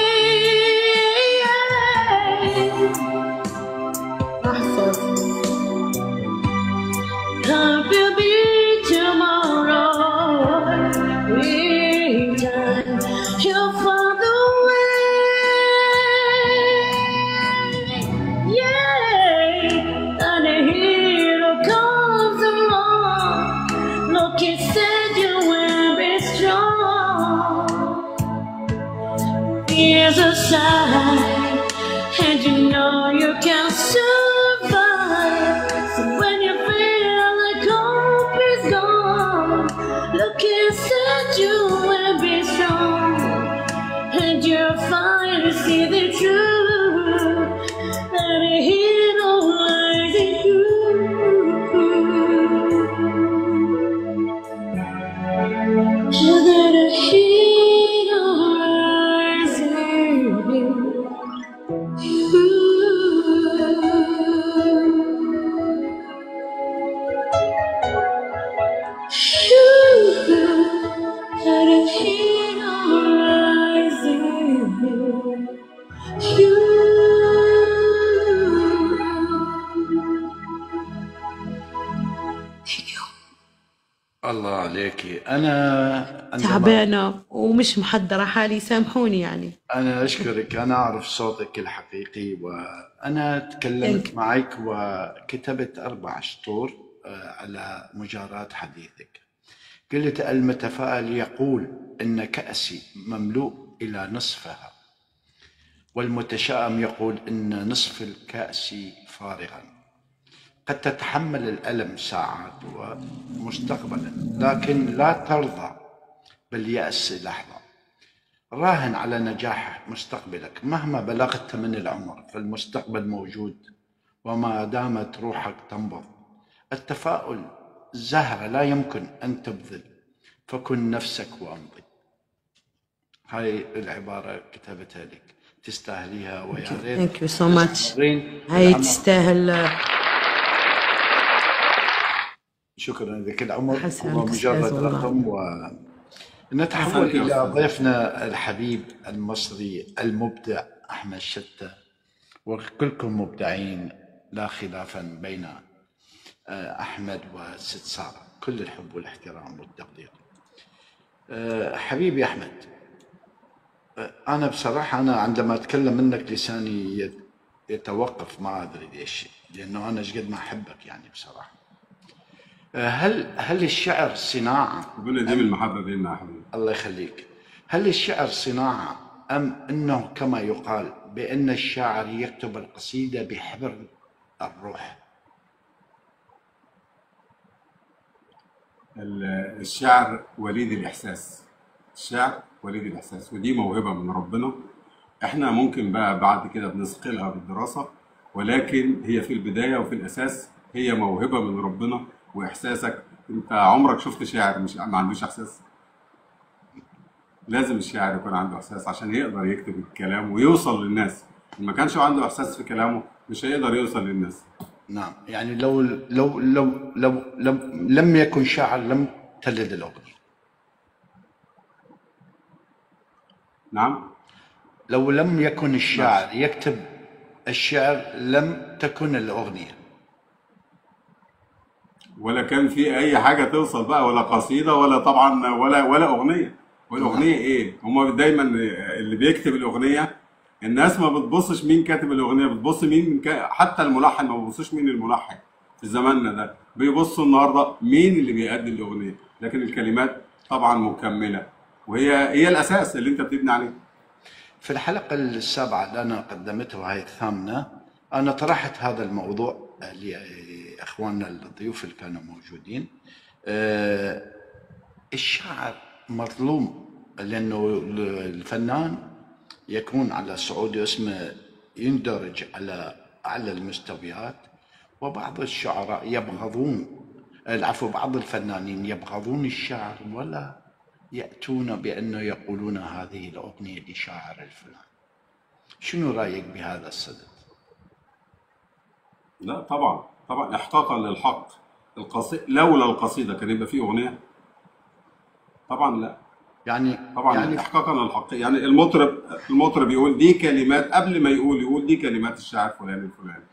Love will be tomorrow. In time, you'll find the way. Yeah, and a hero comes along. Look inside you and be strong. Here's a sign, and you know you can survive. So when you feel like hope is gone, look inside you and be strong, and you'll finally see the truth that a hero lies in you. That a hero lies in you. الله عليكي. أنا عندما تعبانة ومش محضرة حالي، سامحوني يعني. أنا أشكرك، أنا أعرف صوتك الحقيقي، وأنا تكلمت ثانك معك وكتبت 4 سطور على مجاراة حديثك. قلت: المتفائل يقول إن كأسي مملوء إلى نصفها، والمتشائم يقول إن نصف الكأس فارغا. قد تتحمل الألم ساعات ومستقبلا، لكن لا ترضى باليأس لحظة. راهن على نجاح مستقبلك، مهما بلغت من العمر فالمستقبل موجود، وما دامت روحك تنبض. التفاؤل زهرة لا يمكن أن تبذل، فكن نفسك وأمضي. هاي العبارة كتبتها لك، تستاهليها، ويا ريت ثانك يو سو ماتش. تستمرين هاي بالعمل. تستاهل. شكرا لك. العمر حسنك هو أستاذ مجرد والله. رقم. ونتحول أحسنت يا إلى أستاذ. ضيفنا الحبيب المصري المبدع أحمد شتة، وكلكم مبدعين لا خلافا بين أحمد وست سارة، كل الحب والاحترام والتقدير. حبيبي أحمد، أنا بصراحة أنا عندما أتكلم منك لساني يتوقف، ما أدري ليش، لأنه أنا قد ما أحبك يعني بصراحة. هل الشعر صناعة؟ ربنا يديم المحبه بيننا يا حبيبي. الله يخليك. هل الشعر صناعة، أم أنه كما يقال بأن الشاعر يكتب القصيدة بحبر الروح؟ الشعر وليد الاحساس، الشعر وليد الاحساس، ودي موهبه من ربنا. احنا ممكن بقى بعد كده بنثقلها بالدراسه، ولكن هي في البدايه وفي الاساس هي موهبه من ربنا واحساسك. انت عمرك شفت شاعر مش ما عندوش احساس؟ لازم الشاعر يكون عنده احساس عشان يقدر يكتب الكلام ويوصل للناس. إن ما كانش عنده احساس في كلامه مش هيقدر يوصل للناس. نعم، يعني لو لم يكن شاعر لم تلد الأغنية. نعم. لو لم يكن الشاعر يكتب الشعر لم تكن الأغنية. ولا كان في اي حاجه توصل بقى، ولا قصيده، ولا طبعا ولا اغنيه. والاغنيه ايه؟ هما دايما اللي بيكتب الاغنيه الناس ما بتبصش مين كاتب الاغنيه، بتبص مين حتى الملحن ما بيبصوش مين الملحن في زماننا ده، بيبصوا النهارده مين اللي بيأدي الاغنيه. لكن الكلمات طبعا مكمله، وهي الاساس اللي انت بتبني عليه. في الحلقة السابعة اللي أنا قدمتها وهي الثامنة، أنا طرحت هذا الموضوع لإخواننا الضيوف اللي كانوا موجودين. الشاعر مظلوم، لأنه الفنان يكون على صعود اسمه يندرج على أعلى المستويات، وبعض الشعراء يبغضون، العفو، بعض الفنانين يبغضون الشعر ولا يأتون بأنه يقولون هذه الأغنية لشاعر الفلان. شنو رأيك بهذا الصدد؟ لا طبعا احقاقا للحق. لولا القصيده كان يبقى فيه اغنيه؟ طبعا لا. يعني طبعا احقاقا للحق. يعني المطرب يقول دي كلمات قبل ما يقول دي كلمات الشاعر فلان الفلاني.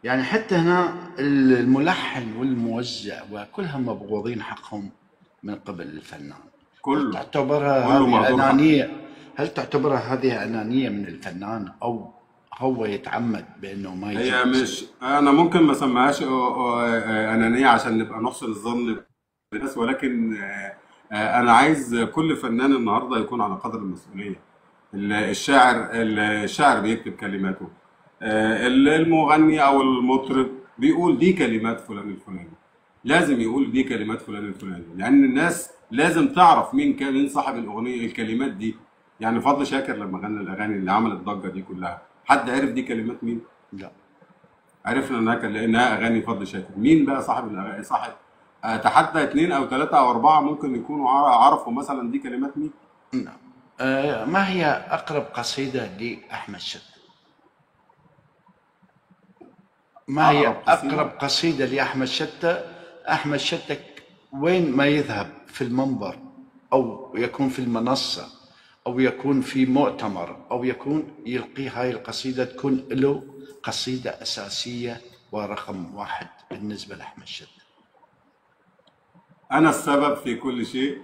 يعني حتى هنا الملحن والموزع وكلهم مبغوضين حقهم من قبل الفنان. هل تعتبرها هذه أنانية؟ هل تعتبرها هذه أنانية من الفنان، أو هو يتعمد بأنه ما يجي؟ هي مش، أنا ممكن ما سميهاش أنانية عشان نبقى نحسن الظن بالناس، ولكن أنا عايز كل فنان النهارده يكون على قدر المسؤولية. الشاعر بيكتب كلماته، المغني أو المطرب بيقول دي كلمات فلان الفلاني، لازم يقول دي كلمات فلان الفلاني، لأن الناس لازم تعرف مين صاحب الأغنية الكلمات دي. يعني فضل شاكر لما غنى الأغاني اللي عملت ضجة دي كلها، حد عرف دي كلمات مين؟ لا. عرفنا لأنها أغاني فضل شاكر. مين بقى صاحب الأغاني؟ صاحب أتحدى 2 أو 3 أو 4 ممكن يكونوا عرفوا مثلا دي كلمات مين؟ نعم. ما هي أقرب قصيدة لأحمد شتة؟ ما هي أقرب قصيدة لأحمد شتة؟ أحمد شتة وين ما يذهب في المنبر، أو يكون في المنصة، أو يكون في مؤتمر، أو يكون يلقي هاي القصيدة تكون له قصيدة أساسية ورقم 1 بالنسبة لأحمد شتة. أنا السبب في كل شيء.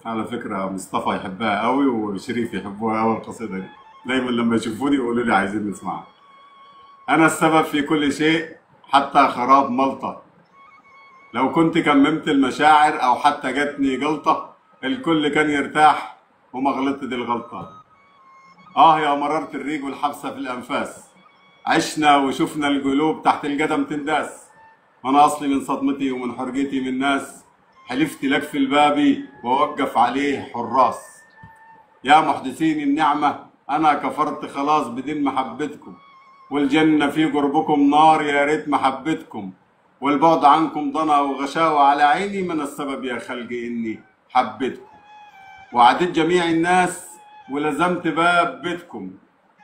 على فكرة مصطفى يحبها قوي وشريف يحبوها قوي القصيدة دي، دايما لما يشوفوني يقولوا لي عايزين نسمعها. أنا السبب في كل شيء حتى خراب ملطة، لو كنت كممت المشاعر أو حتى جاتني جلطة الكل كان يرتاح وما غلطت دي الغلطة. يا مررت الريق والحبسة في الأنفاس، عشنا وشفنا القلوب تحت القدم تنداس. أنا أصلي من صدمتي ومن حرقتي من ناس، حلفت لك في الباب ووقف عليه حراس. يا محدثين النعمة أنا كفرت خلاص بدين محبتكم، والجنة في قربكم نار يا ريت محبتكم، والبعد عنكم ضنا وغشاوة على عيني، من السبب يا خلقي إني حبيتكم. وعديت جميع الناس ولزمت باب بيتكم،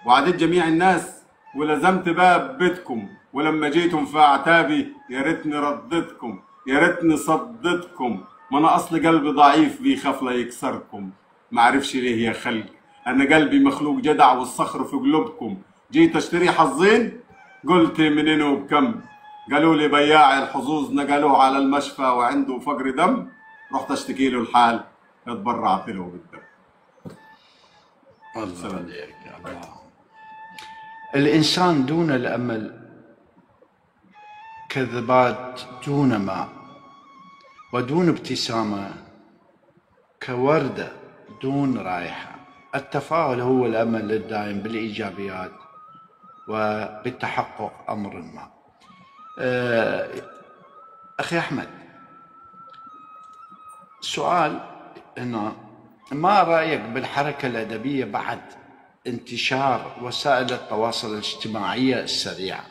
وعديت جميع الناس ولزمت باب بيتكم، ولما جيتم في أعتابي يا ريتني ردتكم، يا ريتني صدتكم. ما أنا أصل قلبي ضعيف بيخاف لا يكسركم، معرفش ليه يا خلق أنا قلبي مخلوق جدع والصخر في قلوبكم. جيت أشتري حظين قلت منين وبكم، قالوا لي بياع الحظوظ نقلوه على المشفى وعنده فقر دم، رحت أشتكي له الحال اتبرعت له بالدم. الله عليك يا الله. الإنسان دون الأمل كذبات دون ماء، ودون ابتسامة كوردة دون رائحة. التفاؤل هو الأمل الدائم بالإيجابيات وبالتحقق أمر ما. أخي أحمد، سؤال هنا، ما رأيك بالحركة الأدبية بعد انتشار وسائل التواصل الاجتماعي السريعة؟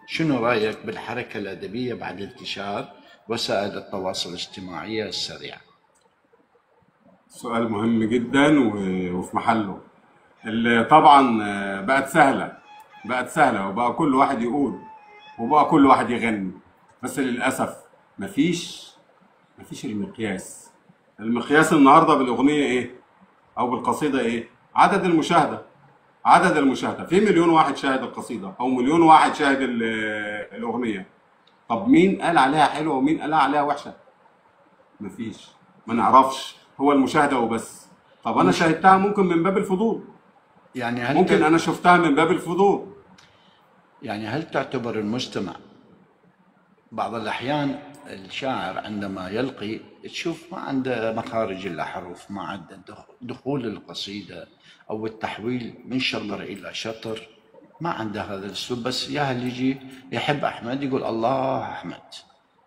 شنو رأيك بالحركة الأدبية بعد انتشار وسائل التواصل الاجتماعي السريعة؟ سؤال مهم جدا وفي محله. اللي طبعا بقت سهلة وبقى كل واحد يقول وبقى كل واحد يغني، بس للأسف مفيش المقياس النهارده بالأغنية إيه؟ أو بالقصيدة إيه؟ عدد المشاهدة. في مليون واحد شاهد القصيدة أو مليون واحد شاهد الأغنية. طب مين قال عليها حلوة ومين قال عليها وحشة؟ مفيش، ما نعرفش، هو المشاهدة وبس. طب أنا شاهدتها ممكن من باب الفضول، يعني ممكن أنا شفتها من باب الفضول. يعني هل تعتبر المستمع بعض الأحيان الشاعر عندما يلقي تشوف ما عنده مخارج إلا حروف، ما عنده دخول القصيدة أو التحويل من شطر إلى شطر، ما عنده هذا الأسلوب، بس ياهل يجي يحب أحمد يقول الله أحمد،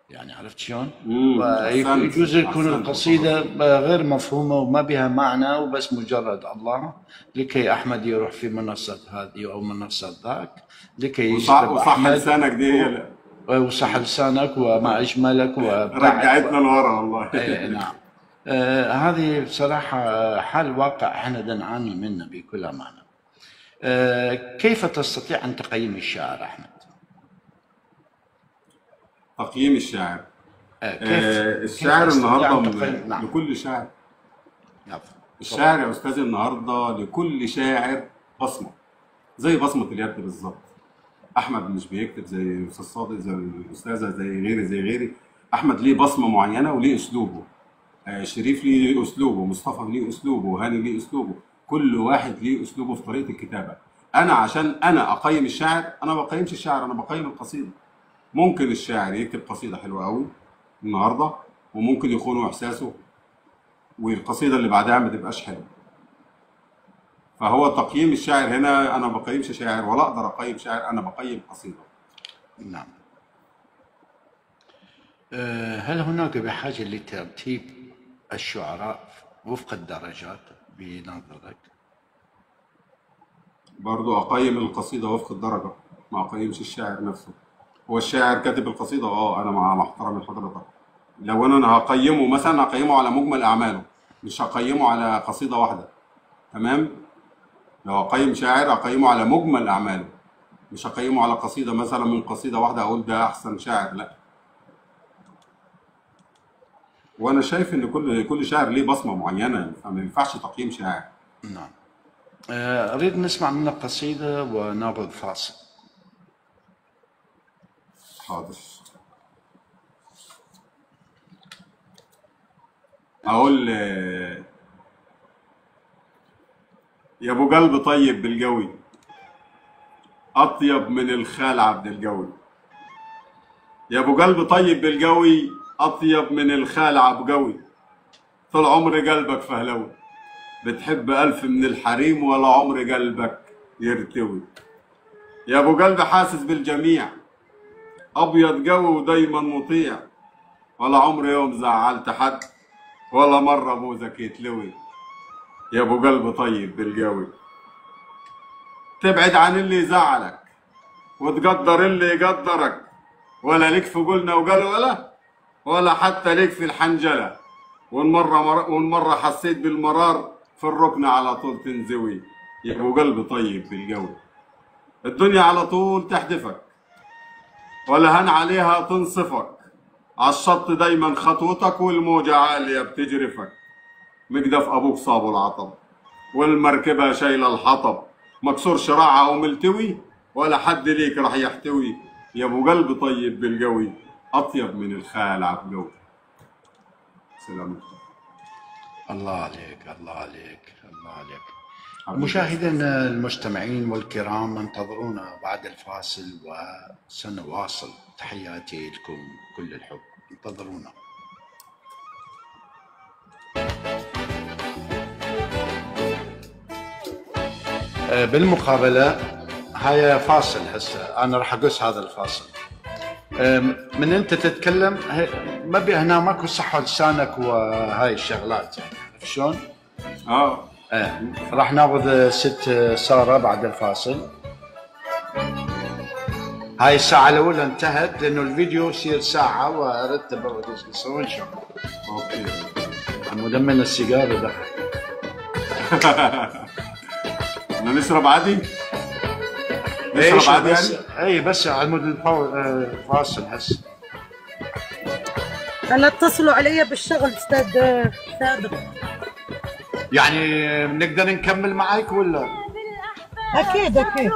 يعني عرفت شلون؟ ويجوز يكون القصيدة غير مفهومة وما بها معنى وبس مجرد الله، لكي أحمد يروح في منصة هذه أو منصة ذاك، لكي يشتغل أحمد لسانك دي وصح لسانك وما أجملك رجعتنا لورا والله. نعم. هذه بصراحة حال واقع احنا نعاني منه بكل أمانة. كيف تستطيع أن تقيم الشاعر أحمد؟ تقييم الشاعر، الشاعر كيف النهارده نعم. لكل شاعر، نعم. الشاعر يا أستاذ النهارده لكل شاعر بصمة، زي بصمة اليد بالظبط. أحمد مش بيكتب زي الأستاذ صادق، زي الأستاذة، زي غيري. أحمد ليه بصمة معينة وليه أسلوبه، شريف ليه أسلوبه، مصطفى ليه أسلوبه، هاني ليه أسلوبه، كل واحد ليه أسلوبه في طريقة الكتابة. أنا عشان أنا أقيم الشاعر، أنا ما بقيمش الشاعر، أنا بقيم القصيدة. ممكن الشاعر يكتب قصيدة حلوة قوي النهارده وممكن يخونوا إحساسه والقصيدة اللي بعدها ما تبقاش حلوة. فهو تقييم الشاعر هنا، أنا ما بقيمش شاعر ولا أقدر أقيم شاعر، أنا بقيم قصيدة. نعم. هل هناك بحاجة لترتيب الشعراء وفق الدرجات بنظرك؟ برضو أقيم القصيدة وفق الدرجة، ما أقيمش الشاعر نفسه. هو الشاعر كاتب القصيدة، أنا مع احترامي لحضرتك، لو أنا هقيمه مثلا هقيمه على مجمل أعماله، مش هقيمه على قصيدة واحدة. تمام؟ لو أقيم شاعر أقيمه على مجمل أعماله، مش هقيمه على قصيدة مثلا من قصيدة واحدة أقول ده أحسن شاعر، لأ. وأنا شايف إن كل شاعر ليه بصمة معينة، فما ينفعش تقييم شاعر. نعم. أريد نسمع منك قصيدة وناخذ فاصل. حاضر. اقول يا ابو قلب طيب بالقوي اطيب من الخال عبد القوي. يا ابو قلب طيب بالقوي اطيب من الخال عبد قوي. طول عمر قلبك فهلوي، بتحب الف من الحريم ولا عمر قلبك يرتوي. يا ابو قلب حاسس بالجميع، ابيض قوي ودايما مطيع، ولا عمر يوم زعلت حد ولا مره بوزك يتلوي. يا ابو قلب طيب بالقوي تبعد عن اللي يزعلك وتقدر اللي يقدرك، ولا ليك في قولنا وقال ولا حتى ليك في الحنجله. والمره حسيت بالمرار في الركن على طول تنزوي. يا ابو قلب طيب بالقوي الدنيا على طول تحدفك ولا هن عليها تنصفك. عالشط دايما خطوتك والموجة عالية بتجرفك. مقدف ابوك صابه العطب والمركبة شايلة الحطب، مكسور شراعة وملتوي ولا حد ليك راح يحتوي. يا ابو قلب طيب بالقوي اطيب من الخال عبقوي. سلام. الله عليك الله عليك الله عليك. مشاهدينا المستمعين والكرام، انتظرونا بعد الفاصل وسنواصل. تحياتي لكم كل الحب، انتظرونا. بالمقابلة هاي فاصل هسه، أنا راح أقص هذا الفاصل. من أنت تتكلم ما بي هنا ماكو صحة لسانك وهاي الشغلات، يعني شلون؟ راح ناخذ ست سارة بعد الفاصل. هاي الساعة الأولى انتهت لأنه الفيديو يصير ساعة وأرتب يصيرون شو. أوكي. مدمن السيجارة ده. نشرب عادي؟ نشرب عادي يعني؟ اي بس على مود الفاصل هسه. انا اتصلوا علي بالشغل استاذ صادق. يعني نقدر نكمل معك ولا؟ اكيد اكيد.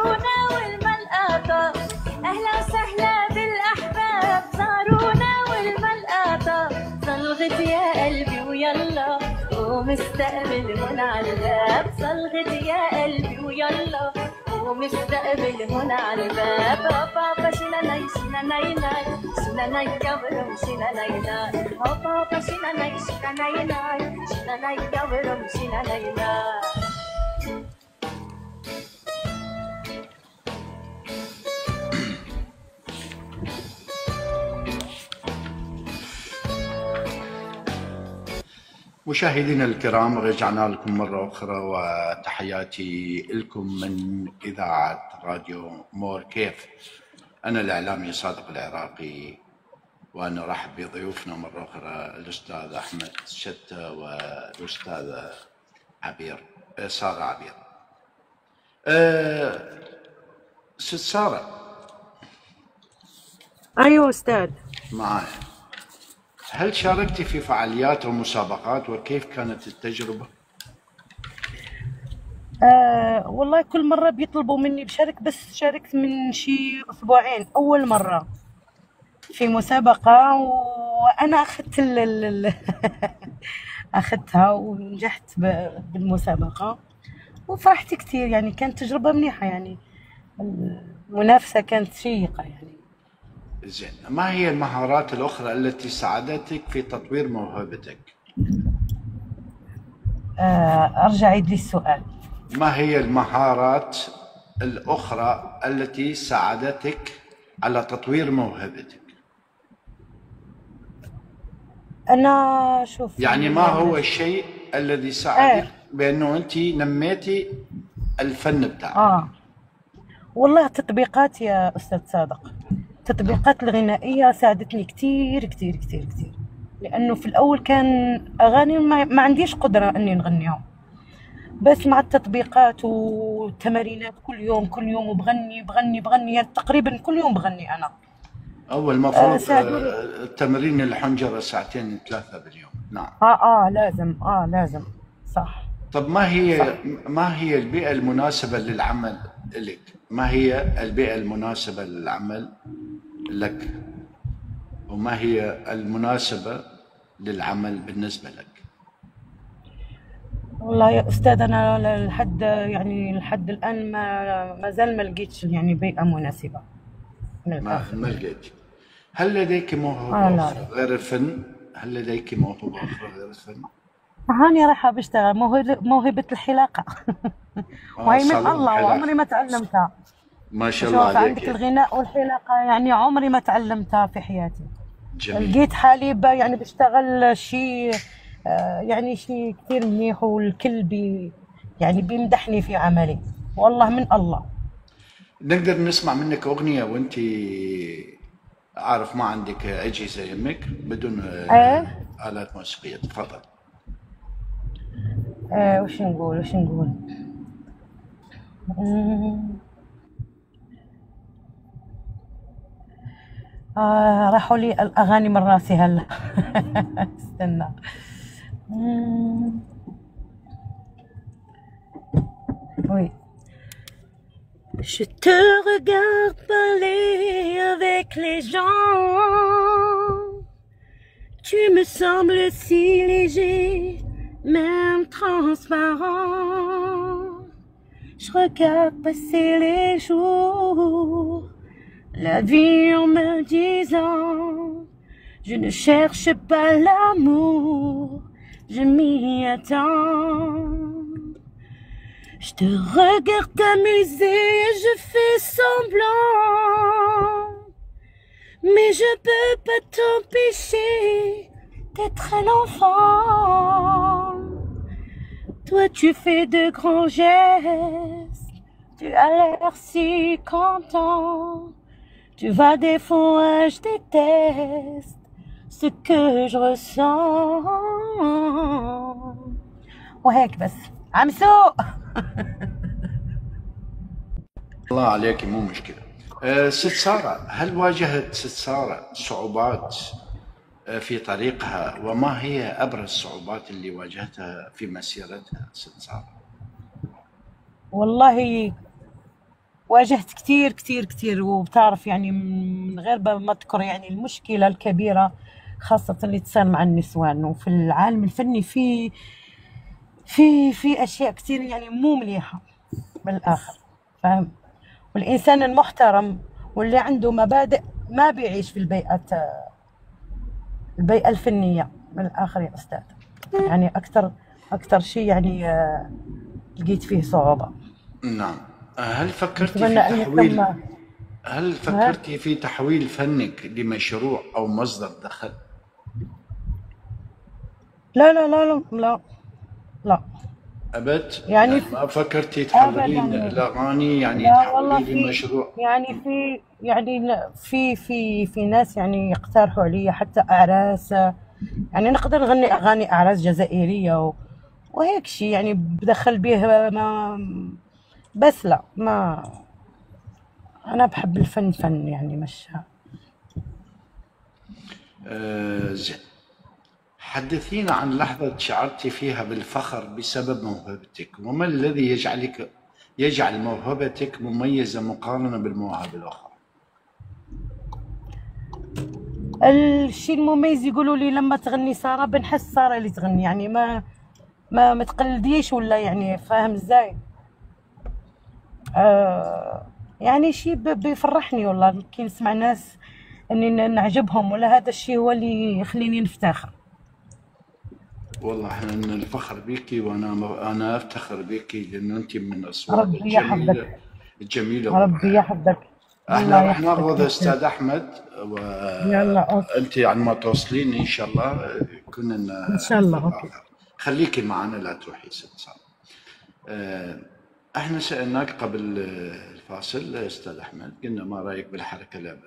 اهلا وسهلا بالاحباب، زارونا والملقاطه. صلغت يا قلبي ويلا ومستقبل على الباب. صلغت يا قلبي ويلا ومستقبل هنا على الباب. بابا شينا ناي شينا ناي ناي شينا ناي كبرم شينا ناي ناي. بابا شينا ناي شينا ناي ناي شينا ناي كبرم شينا ناي ناي. مشاهدينا الكرام، رجعنا لكم مرة أخرى وتحياتي لكم من إذاعة راديو مور كيف. أنا الإعلامي صادق العراقي، وأنا رحب بضيوفنا مرة أخرى الأستاذ أحمد شتة والأستاذة سارة عبير. ست سارة. ايوه استاذ. معايا. هل شاركتي في فعاليات ومسابقات وكيف كانت التجربة؟ والله كل مرة بيطلبوا مني بشارك، بس شاركت من شي أسبوعين أول مرة في مسابقة، وأنا أخذت أخذتها ونجحت بالمسابقة وفرحت كتير. يعني كانت تجربة منيحة، يعني المنافسة كانت شيقة يعني. زين، ما هي المهارات الأخرى التي ساعدتك في تطوير موهبتك؟ أرجع عيد لي السؤال. ما هي المهارات الأخرى التي ساعدتك على تطوير موهبتك؟ أنا شوف يعني ما هو الشيء الذي ساعدك بأنه أنت نميتي الفن بتاعك؟ والله تطبيقات يا أستاذ صادق، التطبيقات الغنائية ساعدتني كتير كتير كتير كتير. لأنه في الأول كان أغاني ما عنديش قدرة أني نغنيهم، بس مع التطبيقات والتمارينات كل يوم كل يوم وبغني بغني بغني، يعني تقريبا كل يوم بغني أنا. أول المفروض تمرين الحنجرة 2 3 باليوم. نعم. لازم صح. طب ما هي البيئة المناسبة للعمل لك؟ ما هي البيئة المناسبة للعمل لك؟ وما هي المناسبة للعمل بالنسبة لك؟ والله يا أستاذ أنا لحد الآن ما زال ما لقيتش يعني بيئة مناسبة من الآخر. ما لقيت. هل لديك موهبة لا أخرى غير الفن؟ هل لديك موهبة أخرى غير الفن؟ هاني رايحة بشتغل موهبة الحلاقة وهي من صالون الله وعمري حلاقة. ما تعلمتها. ما شاء الله شوف عندك عليك. الغناء والحلاقة يعني عمري ما تعلمتها في حياتي. جميل. لقيت حالي يعني بشتغل شيء يعني شيء كثير منيح والكل يعني بيمدحني في عملي والله من الله. نقدر نسمع منك أغنية وأنت أعرف ما عندك أجهزة يمك بدون ايه آلات موسيقية، تفضل. وش نقول راحوا لي الأغاني من راسي هلا استنى. وي Je te regarde parler avec les gens. Tu me sembles si léger, même transparent. Je regarde passer les jours, la vie en me disant, je ne cherche pas l'amour, je m'y attends. Je te regarde t'amuser, je fais semblant, mais je peux pas t'empêcher d'être un enfant. Toi tu fais de grands gestes, tu as l'air si content. Tu vas des fois, je déteste ce que je ressens. وهيك بس عم سوق. الله عليك، مو مشكلة. ست سارة، هل واجهت ست سارة صعوبات في طريقها، وما هي أبرز الصعوبات اللي واجهتها في مسيرتها ست سارة؟ والله واجهت كتير كتير كتير، وبتعرف يعني من غير ما اذكر يعني المشكلة الكبيرة خاصة اللي تصير مع النسوان وفي العالم الفني في أشياء كتير يعني مو مليحة بالآخر، فاهم؟ والإنسان المحترم واللي عنده مبادئ ما بيعيش في البيئة الفنية بالآخر يا أستاذ. يعني أكتر شيء يعني لقيت فيه صعوبة. نعم. هل فكرتي أتمنى في أن تحويل يتم. هل فكرتي في تحويل فنك لمشروع أو مصدر دخل؟ لا لا لا لا لا لا أبد؟ يعني ما فكرتي أبدا تحولين الأغاني يعني لا والله تحولين لمشروع؟ في ناس يعني يقترحوا علي حتى أعراس، يعني نقدر نغني أغاني أعراس جزائرية وهيك شيء يعني بدخل به بس لا ما أنا بحب الفن فن يعني مش زين. حدثينا عن لحظة شعرت فيها بالفخر بسبب موهبتك، وما الذي يجعل موهبتك مميزة مقارنة بالمواهب الأخرى؟ الشيء المميز يقولوا لي لما تغني سارة بنحس سارة اللي تغني، يعني ما تقلديش ولا يعني فاهم ازاي. يعني شيء بيفرحني والله كي نسمع ناس اني نعجبهم، ولا هذا الشيء هو اللي يخليني نفتخر. والله احنا الفخر بيكي، وانا افتخر بيكي لانه انت من الاصوات ربي يحفظك الجميله ربي يحفظك. احنا راح ناخذ استاذ احمد، يلا وانت يعني ما توصلين ان شاء الله كنا ان شاء الله. اوكي خليكي معنا لا تروحي ست سارة. احنا سالناك قبل الفاصل استاذ احمد، قلنا ما رايك بالحركه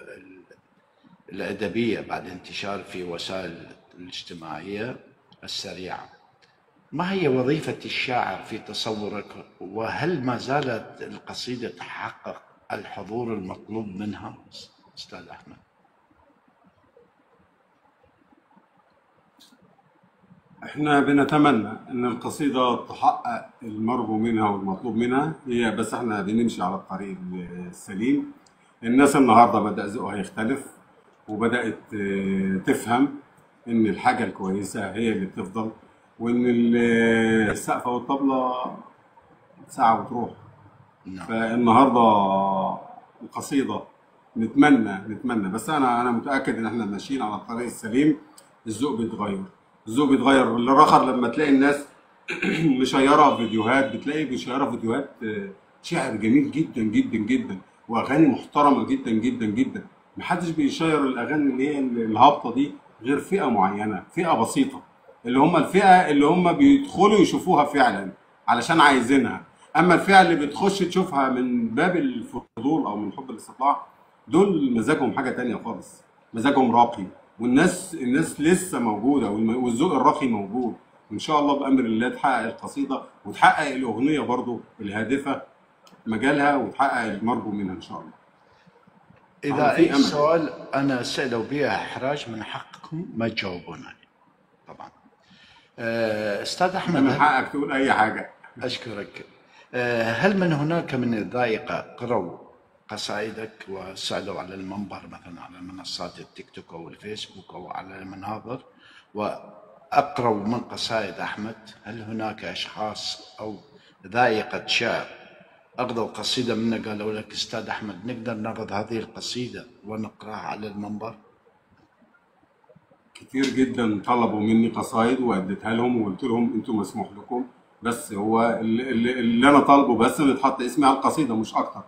الادبيه بعد انتشار في وسائل الاجتماعيه السريعه. ما هي وظيفة الشاعر في تصورك، وهل ما زالت القصيدة تحقق الحضور المطلوب منها أستاذ أحمد؟ احنا بنتمنى ان القصيدة تحقق المرجو منها والمطلوب منها هي، بس احنا بنمشي على الطريق السليم. الناس النهاردة بدأ ذوقها يختلف، وبدأت تفهم ان الحاجة الكويسة هي اللي بتفضل، وان السقفه والطبله ساعه وتروح. نعم. فالنهارده القصيده نتمنى بس انا متاكد ان احنا ماشيين على الطريق السليم. الذوق بيتغير للرخر لما تلاقي الناس مشيره فيديوهات، بتلاقي بيشيروا فيديوهات شعر جميل جدا جدا جدا واغاني محترمه جدا جدا جدا. محدش بيشير الاغاني اللي هي الهابطه دي غير فئه معينه، فئه بسيطه، اللي هم الفئه اللي هم بيدخلوا يشوفوها فعلا علشان عايزينها. اما الفئه اللي بتخش تشوفها من باب الفضول او من حب الاستطلاع، دول مزاجهم حاجه تانية خالص، مزاجهم راقي. والناس لسه موجوده، والذوق الراقي موجود، وان شاء الله بامر الله تحقق القصيده وتحقق الاغنيه برضو الهادفه مجالها، وتحقق المرجو منها ان شاء الله. اذا اي سؤال انا سالوا به احراج من حقكم ما تجاوبون عليه طبعا. استاذ احمد، من حقك تقول اي حاجه. اشكرك. هل من هناك من الذائقه قروا قصائدك وسألوا على المنبر مثلا على منصات التيك توك او الفيسبوك او على المناظر وأقروا من قصائد أحمد؟ هل هناك أشخاص أو ذائقة شعر أخذوا قصيدة منا قالوا لك أستاذ أحمد نقدر ناخذ هذه القصيدة ونقرأها على المنبر؟ كتير جدا طلبوا مني قصايد وأديتها لهم وقلت لهم أنتم مسموح لكم، بس هو اللي أنا طالبه بس إن يتحط اسمي على القصيدة مش أكتر.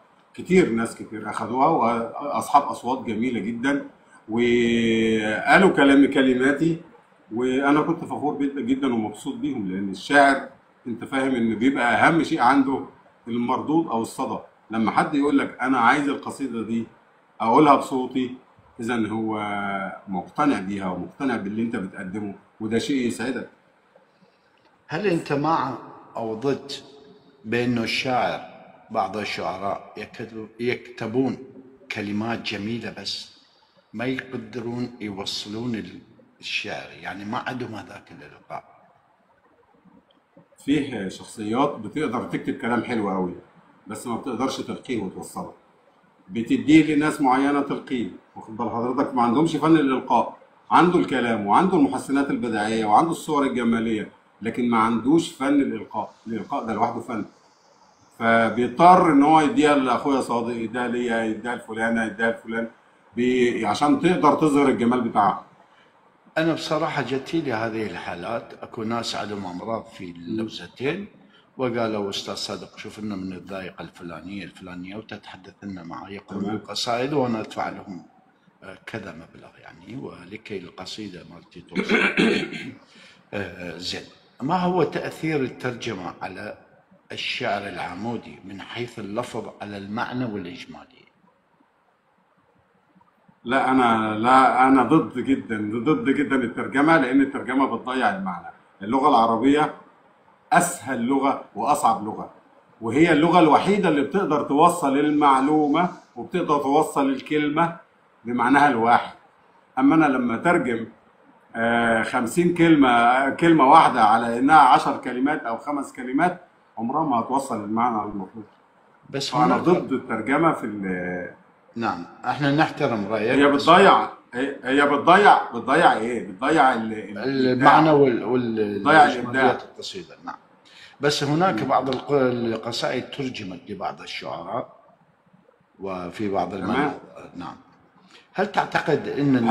ناس كتير أخذوها وأصحاب أصوات جميلة جدا وقالوا كلماتي، وانا كنت فخور جدا ومبسوط بيهم، لان الشاعر انت فاهم ان بيبقى اهم شيء عنده المردود او الصدى. لما حد يقول لك انا عايز القصيده دي اقولها بصوتي، اذا هو مقتنع بيها ومقتنع باللي انت بتقدمه، وده شيء يسعدك. هل انت مع او ضد بانه الشاعر بعض الشعراء يكتبون كلمات جميله بس ما يقدرون يوصلون الشعر، يعني ما عندهم هذاك الإلقاء؟ فيه شخصيات بتقدر تكتب كلام حلو قوي بس ما بتقدرش تلقيه وتوصله، بتديه لناس معينه تلقيه، واخد بال حضرتك؟ ما عندهمش فن الإلقاء، عنده الكلام وعنده المحسنات البديعيه وعنده الصور الجماليه، لكن ما عندوش فن الإلقاء. الإلقاء ده لوحده فن، فبيضطر ان هو يديها لاخويا صادق، يديها ليا، يديها لفلانه، يديها لفلان، عشان تقدر تظهر الجمال بتاعها. أنا بصراحة جت لي هذه الحالات، أكو ناس عندهم أمراض في اللوزتين وقالوا أستاذ صادق شوف لنا من الذائقة الفلانية وتتحدث لنا معه، يقولون قصائد وأنا أدفع لهم كذا مبلغ يعني ولكي القصيدة مالتي توصل. زين، ما هو تأثير الترجمة على الشعر العمودي من حيث اللفظ على المعنى والإجمالي؟ لا انا ضد جدا الترجمه، لان الترجمه بتضيع المعنى. اللغه العربيه اسهل لغه واصعب لغه، وهي اللغه الوحيده اللي بتقدر توصل المعلومه وبتقدر توصل الكلمه بمعناها الواحد. اما انا لما ترجم 50 كلمه واحده على انها 10 كلمات او 5 كلمات، عمرها ما هتوصل المعنى المطلوب. بس انا ضد الترجمه في نعم، احنا نحترم رايك. هي بتضيع ايه؟ بتضيع المعنى بتضيع الابداع القصيده. نعم، بس هناك بعض القصائد ترجمت لبعض الشعراء وفي بعض المناطق. نعم، هل تعتقد ان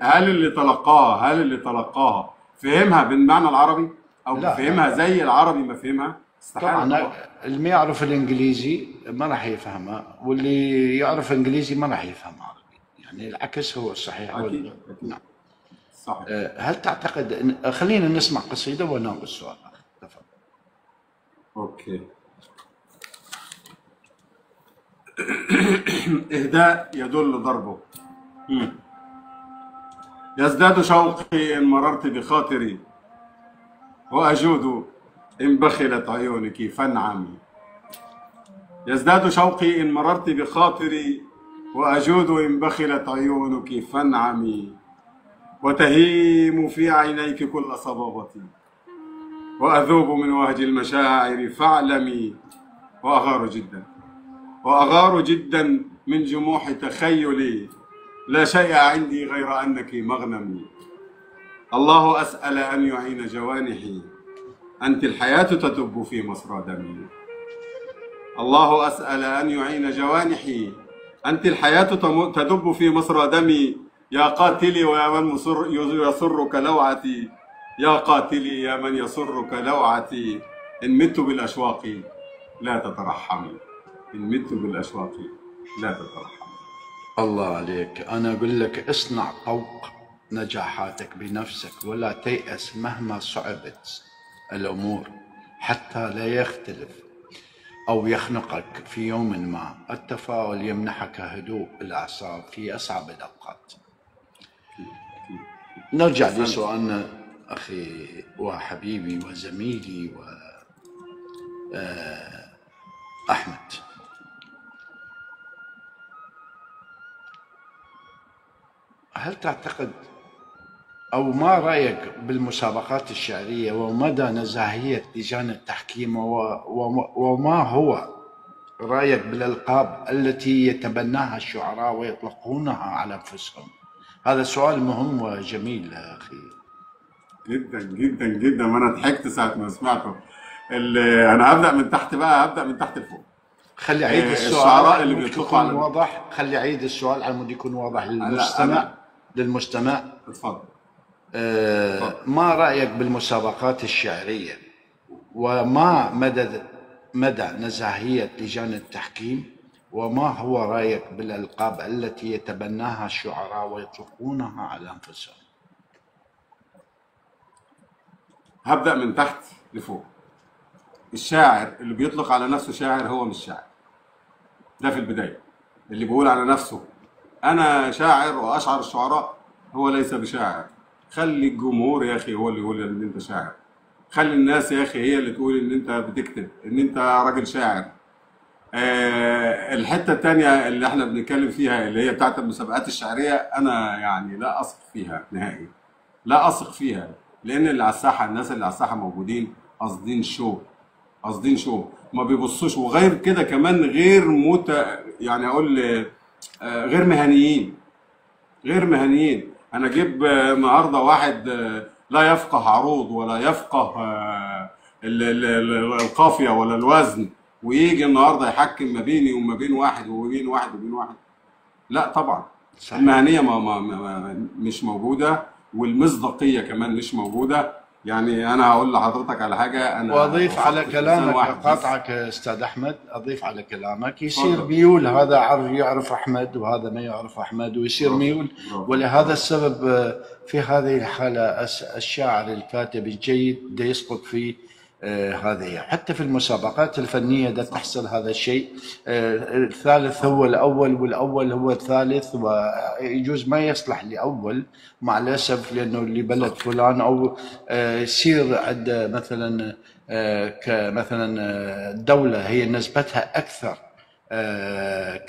هل اللي تلقاها فهمها بالمعنى العربي او فهمها زي العربي ما فهمها؟ طبعا اللي يعرف الانجليزي ما راح يفهمها، واللي يعرف انجليزي ما راح يفهم عربي، يعني العكس هو الصحيح. أكيد. نعم صحيح. هل تعتقد خلينا نسمع قصيده وناقش السؤال. تفضل. اوكي. اهداء يدل ضربه. يزداد شوقي ان مررت بخاطري واجود إن بخلت عيونك فانعمي. يزداد شوقي إن مررت بخاطري وأجود إن بخلت عيونك فانعمي. وتهيم في عينيك كل صبابتي وأذوب من وهج المشاعر فاعلمي. وأغار جدا من جموح تخيلي، لا شيء عندي غير أنك مغنمي. الله أسأل أن يعين جوانحي، أنت الحياة تدب في مصرى دمي. الله أسأل أن يعين جوانحي، أنت الحياة تدب في مصرى دمي. يا قاتلي ويا من يسرك لوعتي، يا قاتلي يا من يسرك لوعتي. إن مت بالأشواق لا تترحمي، إن مت بالأشواق لا تترحمي. الله عليك. أنا أقول لك اصنع طوق نجاحاتك بنفسك، ولا تيأس مهما صعبت الأمور، حتى لا يختلف أو يخنقك في يوم ما. التفاؤل يمنحك هدوء الأعصاب في أصعب الأوقات. نرجع لسؤالنا أخي وحبيبي وزميلي أحمد. هل تعتقد أو ما رأيك بالمسابقات الشعرية ومدى نزاهية لجان التحكيم، وما هو رأيك بالألقاب التي يتبناها الشعراء ويطلقونها على أنفسهم؟ هذا سؤال مهم وجميل أخي. جدا جدا جدا، ما أنا ضحكت ساعة ما سمعته. أنا هبدأ من تحت بقى، هبدأ من تحت لفوق. خلي عيد السؤال الشعراء اللي بيطلقوا على واضح. خلي عيد السؤال على مود يكون واضح للمستمع. اتفضل. ما رأيك بالمسابقات الشعرية، وما مدى نزاهية لجان التحكيم، وما هو رأيك بالألقاب التي يتبناها الشعراء ويطلقونها على أنفسهم؟ هبدأ من تحت لفوق. الشاعر اللي بيطلق على نفسه شاعر هو مش شاعر، ده في البداية. اللي بيقول على نفسه أنا شاعر وأشعر الشعراء هو ليس بشاعر. خلي الجمهور يا أخي هو اللي يقول إن أنت شاعر. خلي الناس يا أخي هي اللي تقول إن أنت بتكتب، إن أنت راجل شاعر. الحتة التانية اللي احنا بنتكلم فيها اللي هي بتاعت المسابقات الشعرية، أنا يعني لا أثق فيها نهائي، لا أثق فيها. لأن اللي على الساحة، الناس اللي على الساحة موجودين قاصدين شو، ما بيبصوش. وغير كده كمان غير يعني أقول غير مهنيين. أنا أجيب النهارده واحد لا يفقه عروض ولا يفقه القافية ولا الوزن، ويجي النهارده يحكم ما بيني وما بين واحد وبين واحد وبين واحد. لا طبعا. صحيح. المهنية مش موجودة، والمصداقية كمان مش موجودة. يعني أنا هقول لحضرتك على حاجة. أنا وأضيف على كلامك، قاطعك أستاذ أحمد، أضيف على كلامك. يصير ميول، هذا يعرف أحمد وهذا ما يعرف أحمد، ويصير ميول. ولهذا السبب في هذه الحالة الشاعر الكاتب الجيد ده يسقط في هذه. حتى في المسابقات الفنية ده تحصل هذا الشيء. الثالث هو الأول والأول هو الثالث، ويجوز ما يصلح لأول مع الأسف، لأنه لبلد فلان أو يصير عند مثلا كمثلا الدولة هي نسبتها أكثر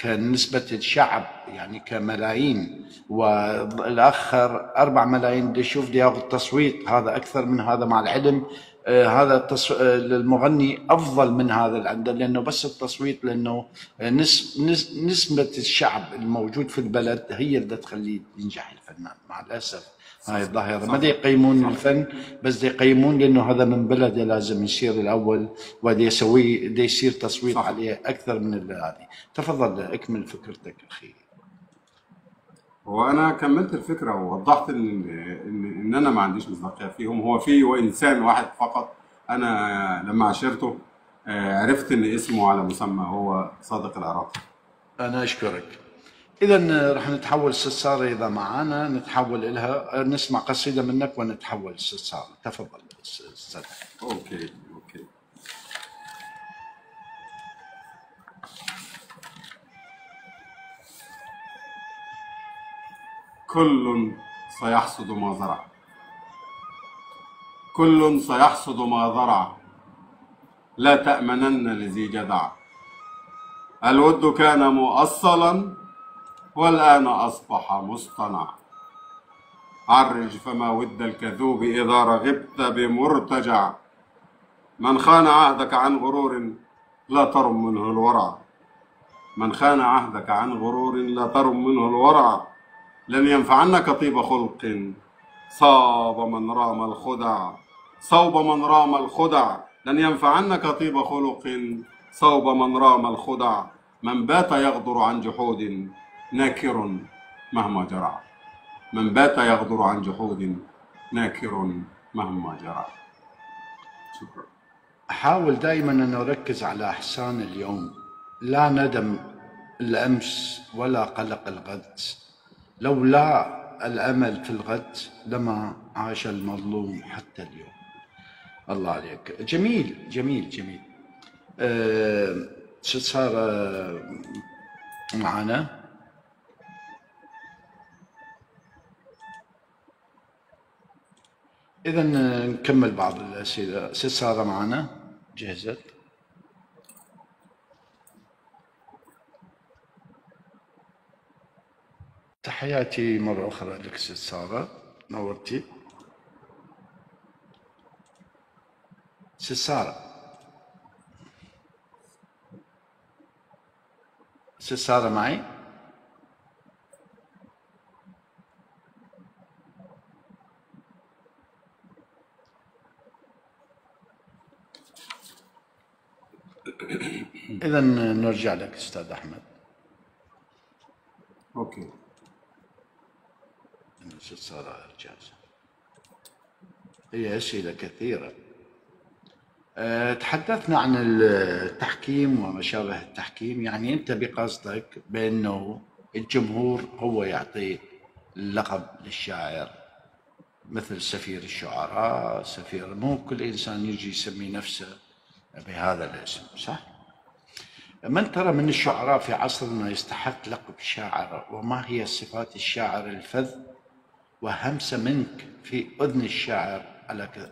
كنسبة الشعب، يعني كملايين، والآخر 4 ملايين يشوف دي ياخذ تصويت، هذا أكثر من هذا. مع العلم هذا المغني أفضل من هذا اللي عنده، لأنه بس التصويت، لأنه نسبة الشعب الموجود في البلد هي اللي تخليه ينجح الفنان. مع الأسف هاي الظاهرة. ما يقيمون الفن، بس يقيمون لأنه هذا من بلده لازم يصير الأول، ودي يصير تصويت صح. عليه أكثر من هذه. تفضل اكمل فكرتك أخي. وأنا كملت الفكرة ووضحت إن أنا ما عنديش مصداقية فيهم. هو في إنسان واحد فقط أنا لما عاشرته عرفت إن اسمه على مسمى، هو صادق العراقي. أنا أشكرك. إذا رح نتحول أستاذ سارة، إذا معنا نتحول إلها، نسمع قصيدة منك ونتحول أستاذ سارة. تفضل أستاذ. أوكي. كل سيحصد ما زرع، كل سيحصد ما زرع، لا تأمنن لذي جدع. الود كان مؤصلا والآن أصبح مصطنع. عرج فما ود الكذوب إذا رغبت بمرتجع. من خان عهدك عن غرور لا ترم منه الورع. من خان عهدك عن غرور لا ترم منه الورع. لن ينفعنك طيب خلق صاب من رام الخدع، صوب من رام الخدع، لن ينفعنك طيب خلق صوب من رام الخدع، من بات يغدر عن جحود ناكر مهما جرى، من بات يغدر عن جحود ناكر مهما جرى. شكرا. أحاول دائما أن أركز على أحسان اليوم، لا ندم الأمس ولا قلق الغد، لولا الأمل في الغد لما عاش المظلوم حتى اليوم. الله عليك، جميل جميل جميل. شو صار معنا؟ إذا نكمل بعض الأسئلة. ست سارة معنا جهزت؟ تحياتي مرة أخرى لك ست سارة، نورتي. ست سارة، ست سارة معي؟ إذا نرجع لك أستاذ أحمد. اوكي. ست سارة جاهزة. هي أسئلة كثيرة. تحدثنا عن التحكيم وما شابه التحكيم، يعني أنت بقصدك بأنه الجمهور هو يعطي اللقب للشاعر، مثل سفير الشعراء، سفير، مو كل إنسان يجي يسمي نفسه بهذا الاسم، صح؟ من ترى من الشعراء في عصرنا يستحق لقب شاعر، وما هي صفات الشاعر الفذ وهمس منك في أذن الشاعر على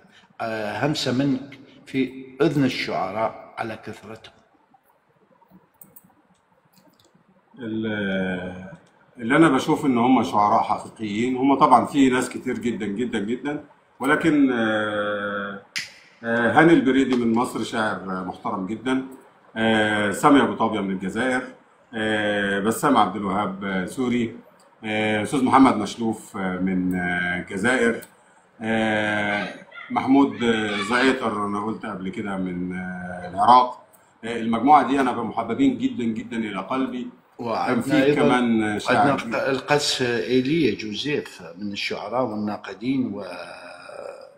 همس منك في أذن الشعراء على كثرتهم؟ اللي انا بشوف ان هم شعراء حقيقيين، هم طبعا في ناس كتير جدا جدا جدا، ولكن هاني البريدي من مصر شاعر محترم جدا، سامي ابو طابيه من الجزائر، بسام عبد الوهاب سوري، استاذ محمد مشلوف من الجزائر، محمود زعيتر انا قلت قبل كده من العراق. المجموعه دي انا محببين جدا جدا الى قلبي. كان في كمان شاعر القس ايليا جوزيف من الشعراء والناقدين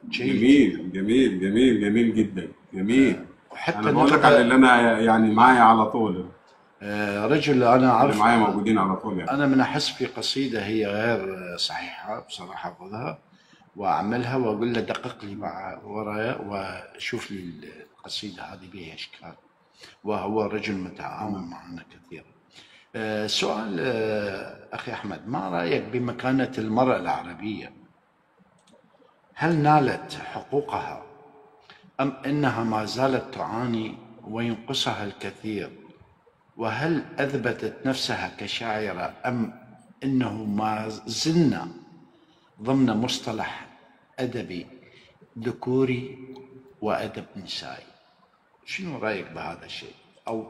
جميل جميل جميل جميل جدا جميل. وحتى انا بقول لك على اللي انا يعني معايا على طول، رجل انا اعرف معايا موجودين على طول يعني. انا من احس في قصيده هي غير صحيحه بصراحه، اخذها واعملها واقول له دقق لي مع ورايا وشوف لي القصيده هذه بها اشكال، وهو رجل متعاون معنا كثيرا. سؤال اخي احمد، ما رايك بمكانه المراه العربيه؟ هل نالت حقوقها ام انها ما زالت تعاني وينقصها الكثير؟ وهل اثبتت نفسها كشاعره ام انه ما زلنا ضمن مصطلح ادبي ذكوري وادب نسائي؟ شنو رايك بهذا الشيء؟ او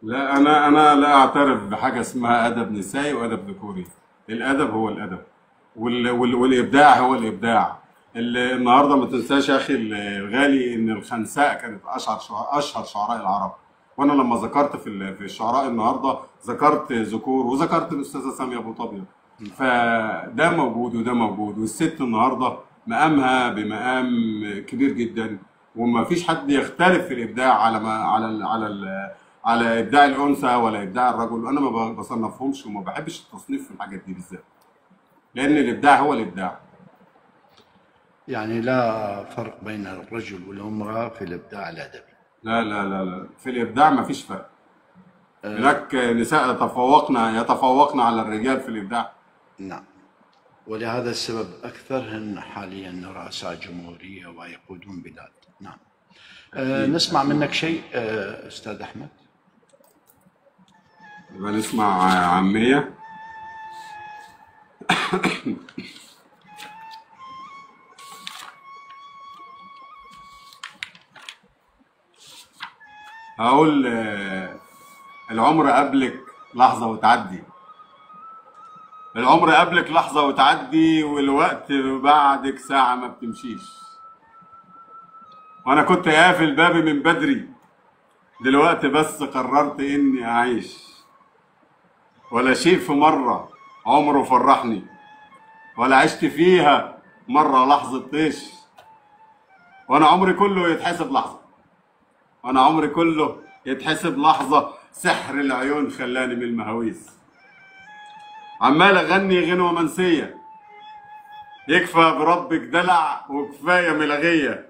لا، انا لا اعترف بحاجه اسمها ادب نسائي وادب ذكوري. الادب هو الادب والابداع هو الابداع. النهارده ما تنساش يا اخي الغالي ان الخنساء كانت اشهر شعراء العرب، وانا لما ذكرت في الشعراء النهارده ذكرت ذكور وذكرت الاستاذه ساميه ابو طابيه، فده موجود وده موجود. والست النهارده مقامها بمقام كبير جدا، وما فيش حد يختلف في الابداع على ابداع الانثى ولا ابداع الرجل. انا ما بصنفهمش وما بحبش التصنيف في الحاجات دي بالذات، لان الابداع هو الابداع. يعني لا فرق بين الرجل والامراه في الابداع الادبي؟ لا لا لا لا، في الابداع ما فيش فرق. هناك نساء يتفوقن على الرجال في الابداع. نعم، ولهذا السبب اكثرهن حاليا رؤساء جمهوريه ويقودون بلاد. نعم. نسمع منك شيء استاذ احمد. يبقى نسمع عاميه. هقول العمر قبلك لحظة وتعدي، العمر قبلك لحظة وتعدي، والوقت بعدك ساعة ما بتمشيش. وأنا كنت قافل بابي من بدري، دلوقتي بس قررت إني أعيش. ولا شيء في مرة عمره فرحني، ولا عشت فيها مرة لحظة طيش. وأنا عمري كله يتحسب لحظة، وأنا عمري كله يتحسب لحظة. سحر العيون خلاني من المهاويس، عمال أغني غنوة منسية. يكفى بربك دلع وكفاية ملغية،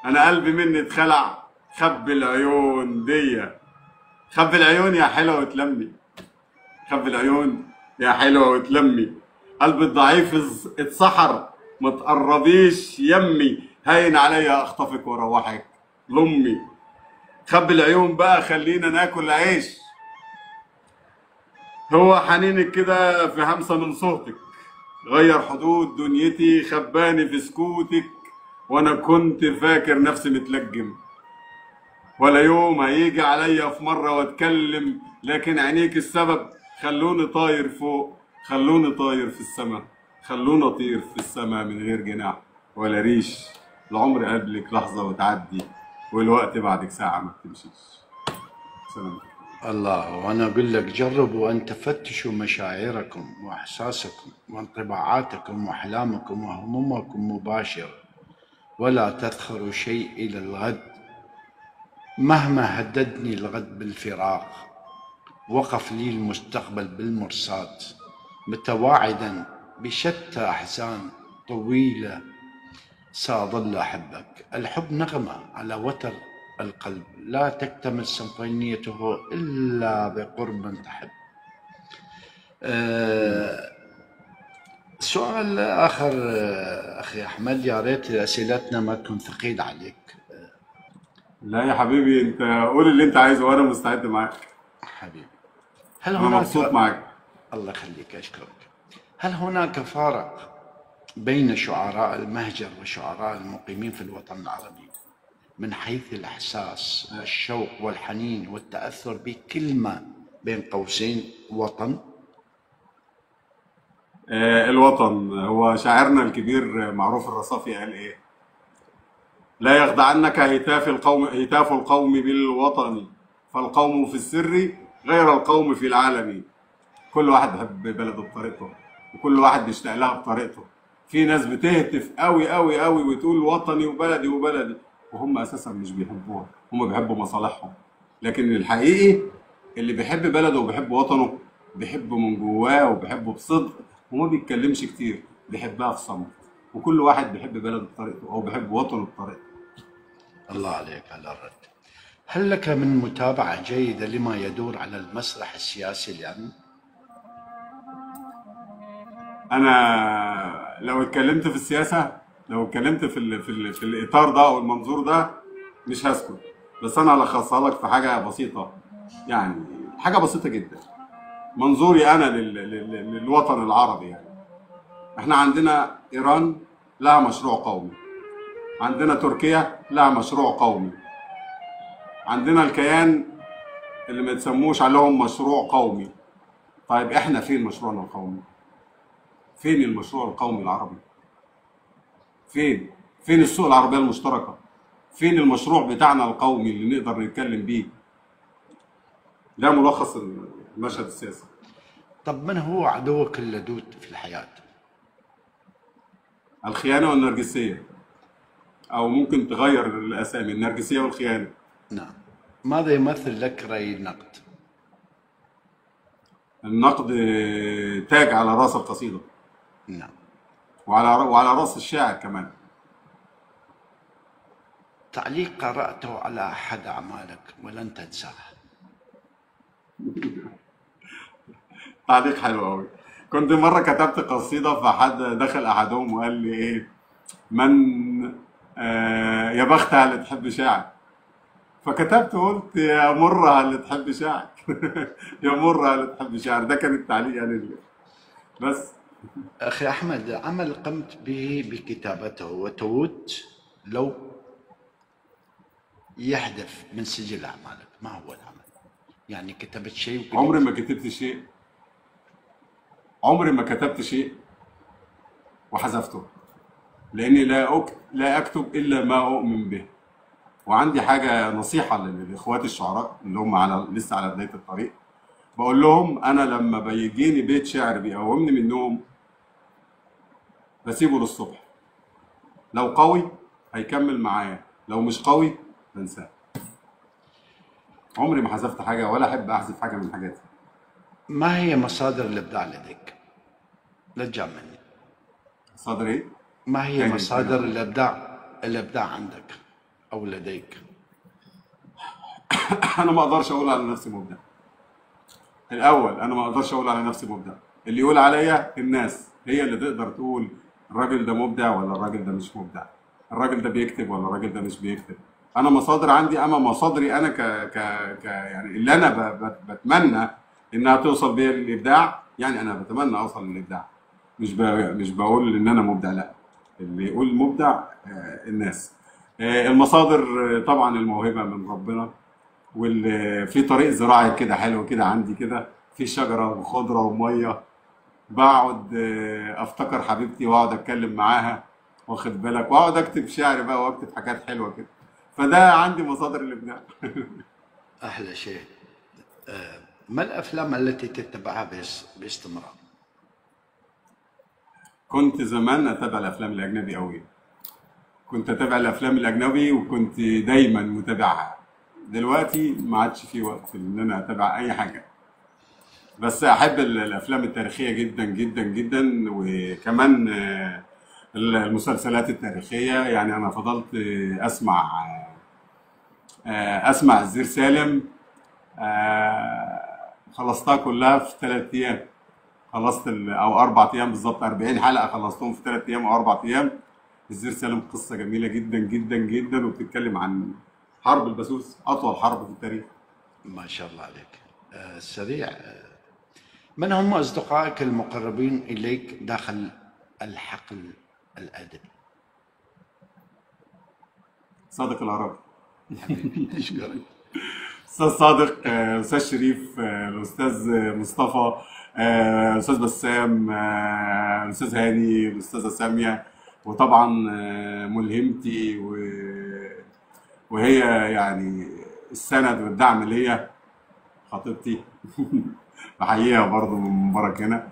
أنا قلبي مني اتخلع. خبي العيون دية، خبي العيون يا حلوة وتلمي، خبي العيون يا حلوة وتلمي. قلبي الضعيف اتسحر، متقربيش يمي. هين عليا اخطفك واروحك لامي. خبي العيون بقى خلينا ناكل عيش. هو حنينك كده في همسة من صوتك، غير حدود دنيتي، خباني في سكوتك. وانا كنت فاكر نفسي متلجم، ولا يوم هيجي عليا في مرة واتكلم. لكن عينيك السبب، خلوني طاير فوق، خلوني طاير في السماء، خلوني اطير في السماء من غير جناح ولا ريش. العمر قبلك لحظة وتعدي، والوقت بعدك ساعة ما بتمشيش. سلام. الله. وأنا أقول لك جربوا أن تفتشوا مشاعركم وإحساسكم وانطباعاتكم وأحلامكم وهمومكم مباشرة، ولا تذخروا شيء إلى الغد. مهما هددني الغد بالفراق، وقف لي المستقبل بالمرصاد، متواعدا بشتى أحزان طويلة سأظل أحبك. الحب نغمة على وتر القلب، لا تكتمل سيمفونيته إلا بقرب من تحب. سؤال آخر أخي أحمد، يا ريت أسئلتنا ما تكون ثقيلة عليك. لا يا حبيبي، انت قول اللي انت عايزه وانا مستعد معاك. حبيبي، هل انا هناك مبسوط معاك. الله يخليك، أشكرك. هل هناك فارق بين شعراء المهجر وشعراء المقيمين في الوطن العربي من حيث الإحساس والشوق والحنين والتأثر بكلمة بين قوسين وطن؟ الوطن. هو شاعرنا الكبير معروف الرصافي قال ايه؟ لا يخدعنك هتاف القوم بالوطن، فالقوم في السر غير القوم في العالم. كل واحد بيحب بلده بطريقته، وكل واحد بيشتاق لها بطريقته. في ناس بتهتف قوي قوي قوي وتقول وطني وبلدي وبلدي، وهم اساسا مش بيحبوها، هم بيحبوا مصالحهم. لكن الحقيقي اللي بيحب بلده وبيحب وطنه بيحبه من جواه وبيحبه بصدق، وما بيتكلمش كتير، بيحبها في صمت. وكل واحد بيحب بلده بطريقته او بيحب وطنه بطريقته. الله عليك على الرد. هل لك من متابعة جيدة لما يدور على المسرح السياسي اليوم؟ انا لو اتكلمت في السياسه، لو اتكلمت في الاطار ده او المنظور ده مش هسكت. بس انا هلخصها لك في حاجه بسيطه، يعني حاجه بسيطه جدا. منظوري انا للوطن العربي. يعني احنا عندنا ايران لها مشروع قومي، عندنا تركيا لها مشروع قومي، عندنا الكيان اللي ما يتسموش عليهم مشروع قومي. طيب احنا فين مشروعنا القومي؟ فين المشروع القومي العربي؟ فين السوق العربية المشتركة؟ فين المشروع بتاعنا القومي اللي نقدر نتكلم بيه؟ ده ملخص المشهد السياسي. طب من هو عدوك اللدود في الحياة؟ الخيانة والنرجسية، أو ممكن تغير الأسامي، النرجسية والخيانة. نعم. ماذا يمثل لك رأي النقد؟ النقد تاج على رأس القصيدة. نعم. وعلى رأس الشاعر كمان. تعليق قرأته على أحد أعمالك ولن تنساه. تعليق حلو قوي. كنت مرة كتبت قصيدة، فحد دخل أحدهم وقال لي إيه؟ يا بختها اللي تحب شاعر. فكتبت قلت يا مرة اللي تحب شاعر. يا مرة اللي تحب شاعر. ده كان التعليق يعني. بس أخي أحمد، عمل قمت به بكتابته وتود لو يحذف من سجل أعمالك، ما هو العمل؟ يعني كتبت شيء عمري ما كتبت شيء. عمري ما كتبت شيء وحذفته، لاني لا اكتب الا ما اؤمن به. وعندي حاجه نصيحه للاخوات الشعراء اللي هم لسه على بدايه الطريق، بقول لهم انا لما بيجيني بيت شعر بيقومني من النوم بسيبه للصبح، لو قوي هيكمل معايا، لو مش قوي بنساه. عمري ما حذفت حاجه ولا احب احذف حاجه من حاجاتي. ما هي مصادر الابداع لديك؟ لا تجاملني. مصادر ايه؟ ما هي يعني مصادر الابداع عندك او لديك؟ انا ما اقدرش اقول على نفسي مبدع. الاول انا ما اقدرش اقول على نفسي مبدع، اللي يقول عليا الناس هي اللي تقدر تقول الراجل ده مبدع ولا الراجل ده مش مبدع، الراجل ده بيكتب ولا الراجل ده مش بيكتب. انا مصادر عندي، اما مصادري انا يعني اللي انا بتمنى انها توصل بيا للابداع، يعني انا بتمنى اوصل للابداع، مش بقول ان انا مبدع، لا، اللي يقول مبدع الناس. المصادر طبعا الموهبه من ربنا، واللي في طريق زراعي كده حلو كده عندي كده، في شجره وخضره وميه، بقعد افتكر حبيبتي واقعد اتكلم معاها، واخد بالك، واقعد اكتب شعر بقى واكتب حاجات حلوه كده. فده عندي مصادر الابداع. احلى شيء. ما الافلام التي تتبعها باستمرار؟ كنت زمان اتابع الافلام الاجنبي قوي، كنت اتابع الافلام الاجنبي وكنت دايما متابعها. دلوقتي ما عادش في وقت ان انا اتابع اي حاجه، بس احب الافلام التاريخيه جدا جدا جدا، وكمان المسلسلات التاريخيه. يعني انا فضلت اسمع الزير سالم، خلصتها كلها في 3 ايام، خلصت او 4 ايام بالظبط، 40 حلقه خلصتهم في 3 ايام او 4 ايام. الزير سالم قصه جميله جدا جدا جدا، وبتتكلم عن حرب البسوس، اطول حرب في التاريخ. ما شاء الله عليك. سريع. من هم اصدقائك المقربين اليك داخل الحقل الادبي؟ صادق العراقي. حبيبي اشكرك. استاذ صادق، استاذ شريف، الاستاذ مصطفى، الاستاذ بسام، الاستاذ هاني، الاستاذه ساميه، وطبعا ملهمتي وهي يعني السند والدعم ليا خطيبتي. بحييها برضه من برك هنا.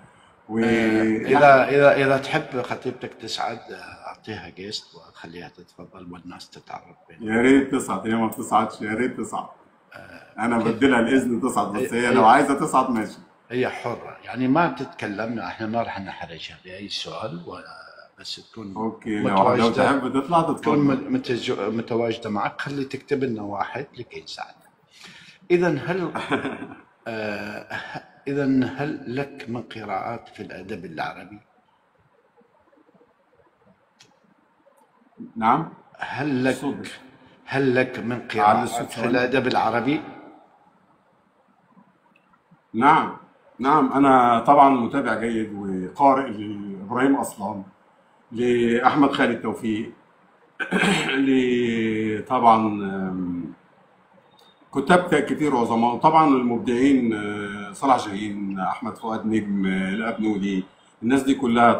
اذا تحب خطيبتك تسعد اعطيها جيست واخليها تتفضل والناس تتعرف بينهم. يا ريت تصعد، هي ما بتصعدش، يا ريت تصعد. انا بديلها الاذن تصعد، بس هي لو عايزه تصعد ماشي. هي حره، يعني ما بتتكلمنا، احنا ما راح نحرجها باي سؤال، بس تكون اوكي. لو تحب تطلع تتفضل، تكون متواجده معك، خلي تكتب لنا واحد لكي نساعدها. اذا هل لك من قراءات في الادب العربي؟ نعم. هل لك من قراءات في الادب العربي؟ نعم انا طبعا متابع جيد وقارئ لابراهيم اصلان، لاحمد خالد توفيق، طبعا كتاب كتير عظماء، طبعا المبدعين صلاح جاهين، احمد فؤاد نجم، الابنودي، الناس دي كلها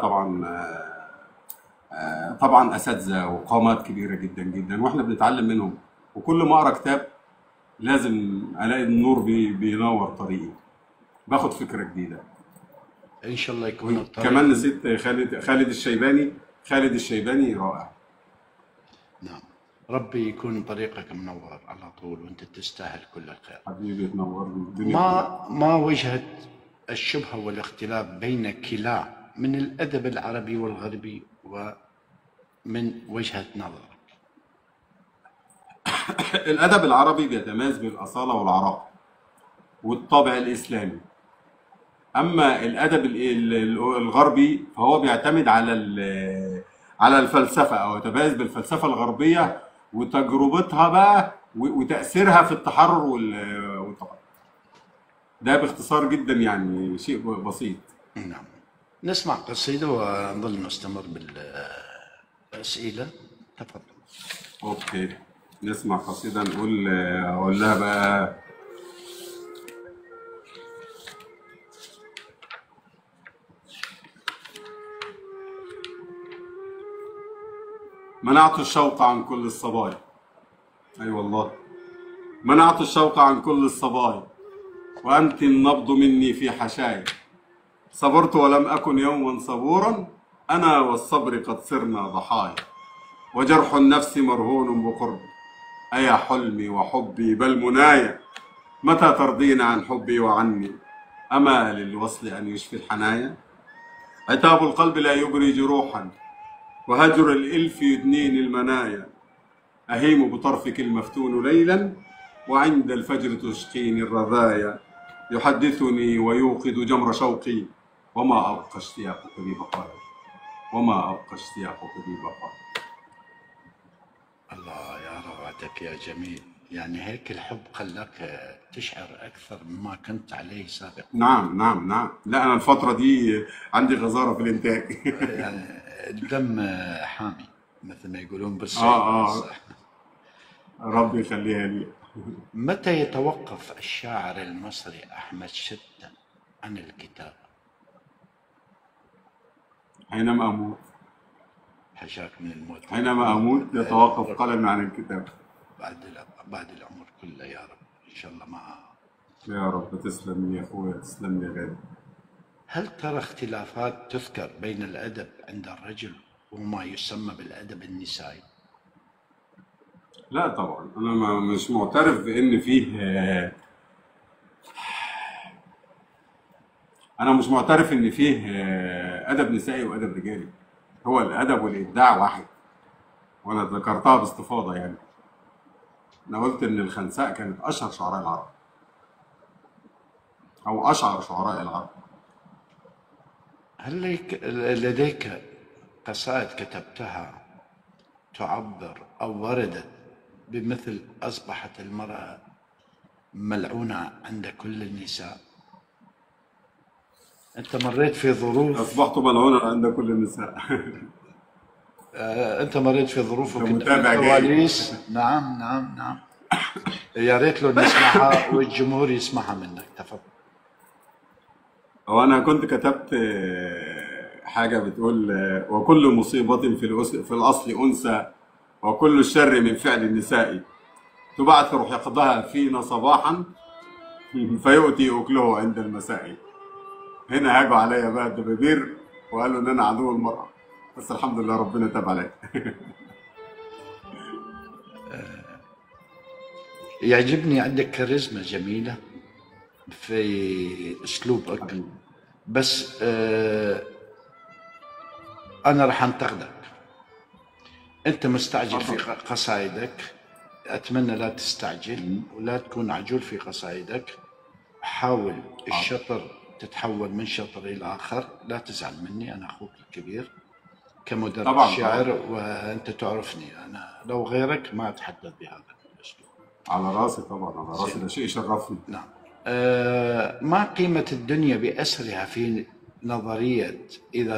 طبعا اساتذه وقامات كبيره جدا جدا، واحنا بنتعلم منهم. وكل ما اقرا كتاب لازم الاقي النور بينور طريقي، باخد فكره جديده. ان شاء الله يكون الطريق. كمان نسيت خالد الشيباني رائع. نعم، ربي يكون طريقك منور على طول، وانت تستاهل كل الخير. حبيبي تنور الدنيا. ما وجهة الشبهة والاختلاف بين كلا من الادب العربي والغربي ومن وجهة نظرك؟ الادب العربي بيتميز بالاصاله والعراقه والطابع الاسلامي، اما الادب الغربي فهو بيعتمد على الفلسفه، او يتميز بالفلسفه الغربيه وتجربتها بقى وتاثيرها في التحرر والتقدم. ده باختصار جدا، يعني شيء بسيط. نعم. نسمع قصيده ونظل نستمر بالاسئله. تفضل. اوكي، نسمع قصيده اقول لها بقى: منعت الشوق عن كل الصبايا. أي والله، منعت الشوق عن كل الصبايا، وأنت النبض مني في حشايا. صبرت ولم أكن يوما صبورا، أنا والصبر قد صرنا ضحايا. وجرح النفس مرهون بقرب، أيا حلمي وحبي بل منايا. متى ترضين عن حبي وعني، أما للوصل أن يشفي الحنايا. عتاب القلب لا يبري جروحا، وهجر الإلف يدنيني المنايا. أهيم بطرفك المفتون ليلا، وعند الفجر تشقيني الرذايا. يحدثني ويوقد جمر شوقي، وما أبقى اشتياقك ببقايا، وما أبقى اشتياقك ببقايا. الله يا روعتك يا جميل. يعني هيك الحب خلاك تشعر أكثر مما كنت عليه سابقا. نعم نعم نعم. لا أنا الفترة دي عندي غزارة في الإنتاج. يعني الدم حامي مثل ما يقولون بالصيف. ربي يخليها لي. متى يتوقف الشاعر المصري أحمد شتى عن الكتابة؟ حينما أموت. حشاك من الموت. حينما أموت يتوقف قلمي عن الكتابة. بعد العمر كله يا رب إن شاء الله. يا رب. تسلم يا أخويا، تسلم يا غالي. هل ترى اختلافات تذكر بين الأدب عند الرجل وما يسمى بالأدب النسائي؟ لا طبعا، أنا مش معترف بإن فيه، أنا مش معترف إن فيه أدب نسائي وأدب رجالي. هو الأدب والإبداع واحد، وأنا ذكرتها باستفاضة. يعني أنا قلت إن الخنساء كانت أشهر شعراء العرب، أو أشعر شعراء العرب. هل لديك قصائد كتبتها تعبر أو وردت بمثل أصبحت المرأة ملعونة عند كل النساء؟ أنت مريت في ظروف. أصبحت ملعونة عند كل النساء. أنت مريت في ظروف وكنت في كواليس. نعم نعم نعم. يا ريت لو نسمعها والجمهور يسمعها منك. تفضل. وأنا كنت كتبت حاجة بتقول: وكل مصيبة في الأصل أنثى، وكل الشر من فعل النساء. تبعث حقدها فينا صباحا، فيؤتي أكله عند المساء. هنا هاجوا عليا بقى الدبابير وقالوا إن أنا عدو المرأة، بس الحمد لله ربنا تاب عليا. يعجبني عندك كاريزما جميلة في أسلوبك، بس أنا راح أنتقدك. أنت مستعجل في قصائدك، أتمنى لا تستعجل ولا تكون عجول في قصائدك. حاول الشطر تتحول من شطر إلى آخر. لا تزعل مني، أنا أخوك الكبير كمدرس شاعر، وأنت تعرفني. أنا لو غيرك ما أتحدث بهذا الأسلوب. على راسي طبعا، على راسي، ده شيء يشرفني. نعم. ما قيمة الدنيا بأسرها في نظرية إذا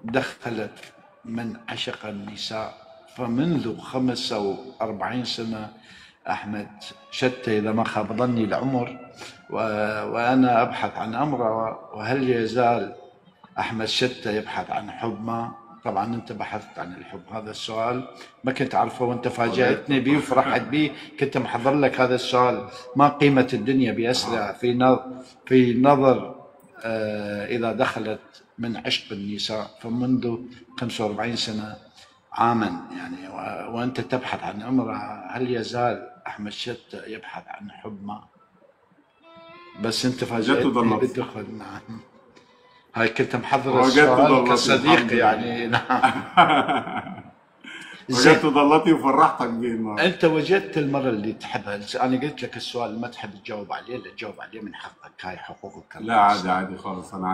دخلت من عشق النساء؟ فمنذ 45 سنة أحمد شتى إذا ما خاب ظني العمر وأنا أبحث عن أمرأة، وهل يزال أحمد شتى يبحث عن حب ما؟ طبعا أنت بحثت عن الحب. هذا السؤال ما كنت أعرفه وأنت فاجأتني به وفرحت به. كنت محضر لك هذا السؤال: ما قيمة الدنيا بأسرها في نظر إذا دخلت من عشق النساء؟ فمنذ 45 سنة عاما يعني وأنت تبحث عن امرأة، هل يزال أحمد شتى يبحث عن حب ما؟ بس أنت فاجأتني بالدخول. نعم، هاي كنت محضر السؤال كصديق يعني. نعم. وجدت ضلتي وفرحتك بيه النهارده. أنت وجدت المرة اللي تحبها. أنا قلت لك السؤال ما تحب تجاوب عليه، لا تجاوب عليه من حقك، هاي حقوقك. لا عادي عادي خالص، أنا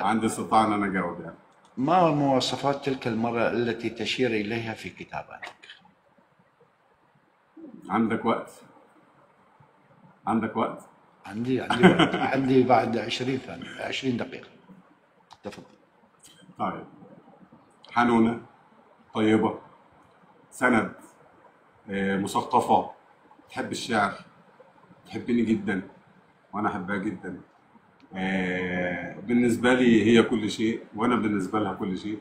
عندي استطاعة أن أنا أجاوب يعني. ما مواصفات تلك المرأة التي تشير إليها في كتاباتك؟ عندك وقت؟ عندك وقت؟ عندي وقت. عندي بعد 20 دقيقة. تفضل. طيب. حنونة، طيبة، سند، مثقفة، تحب الشعر، تحبني جدا وأنا أحبها جدا. بالنسبة لي هي كل شيء، وأنا بالنسبة لها كل شيء.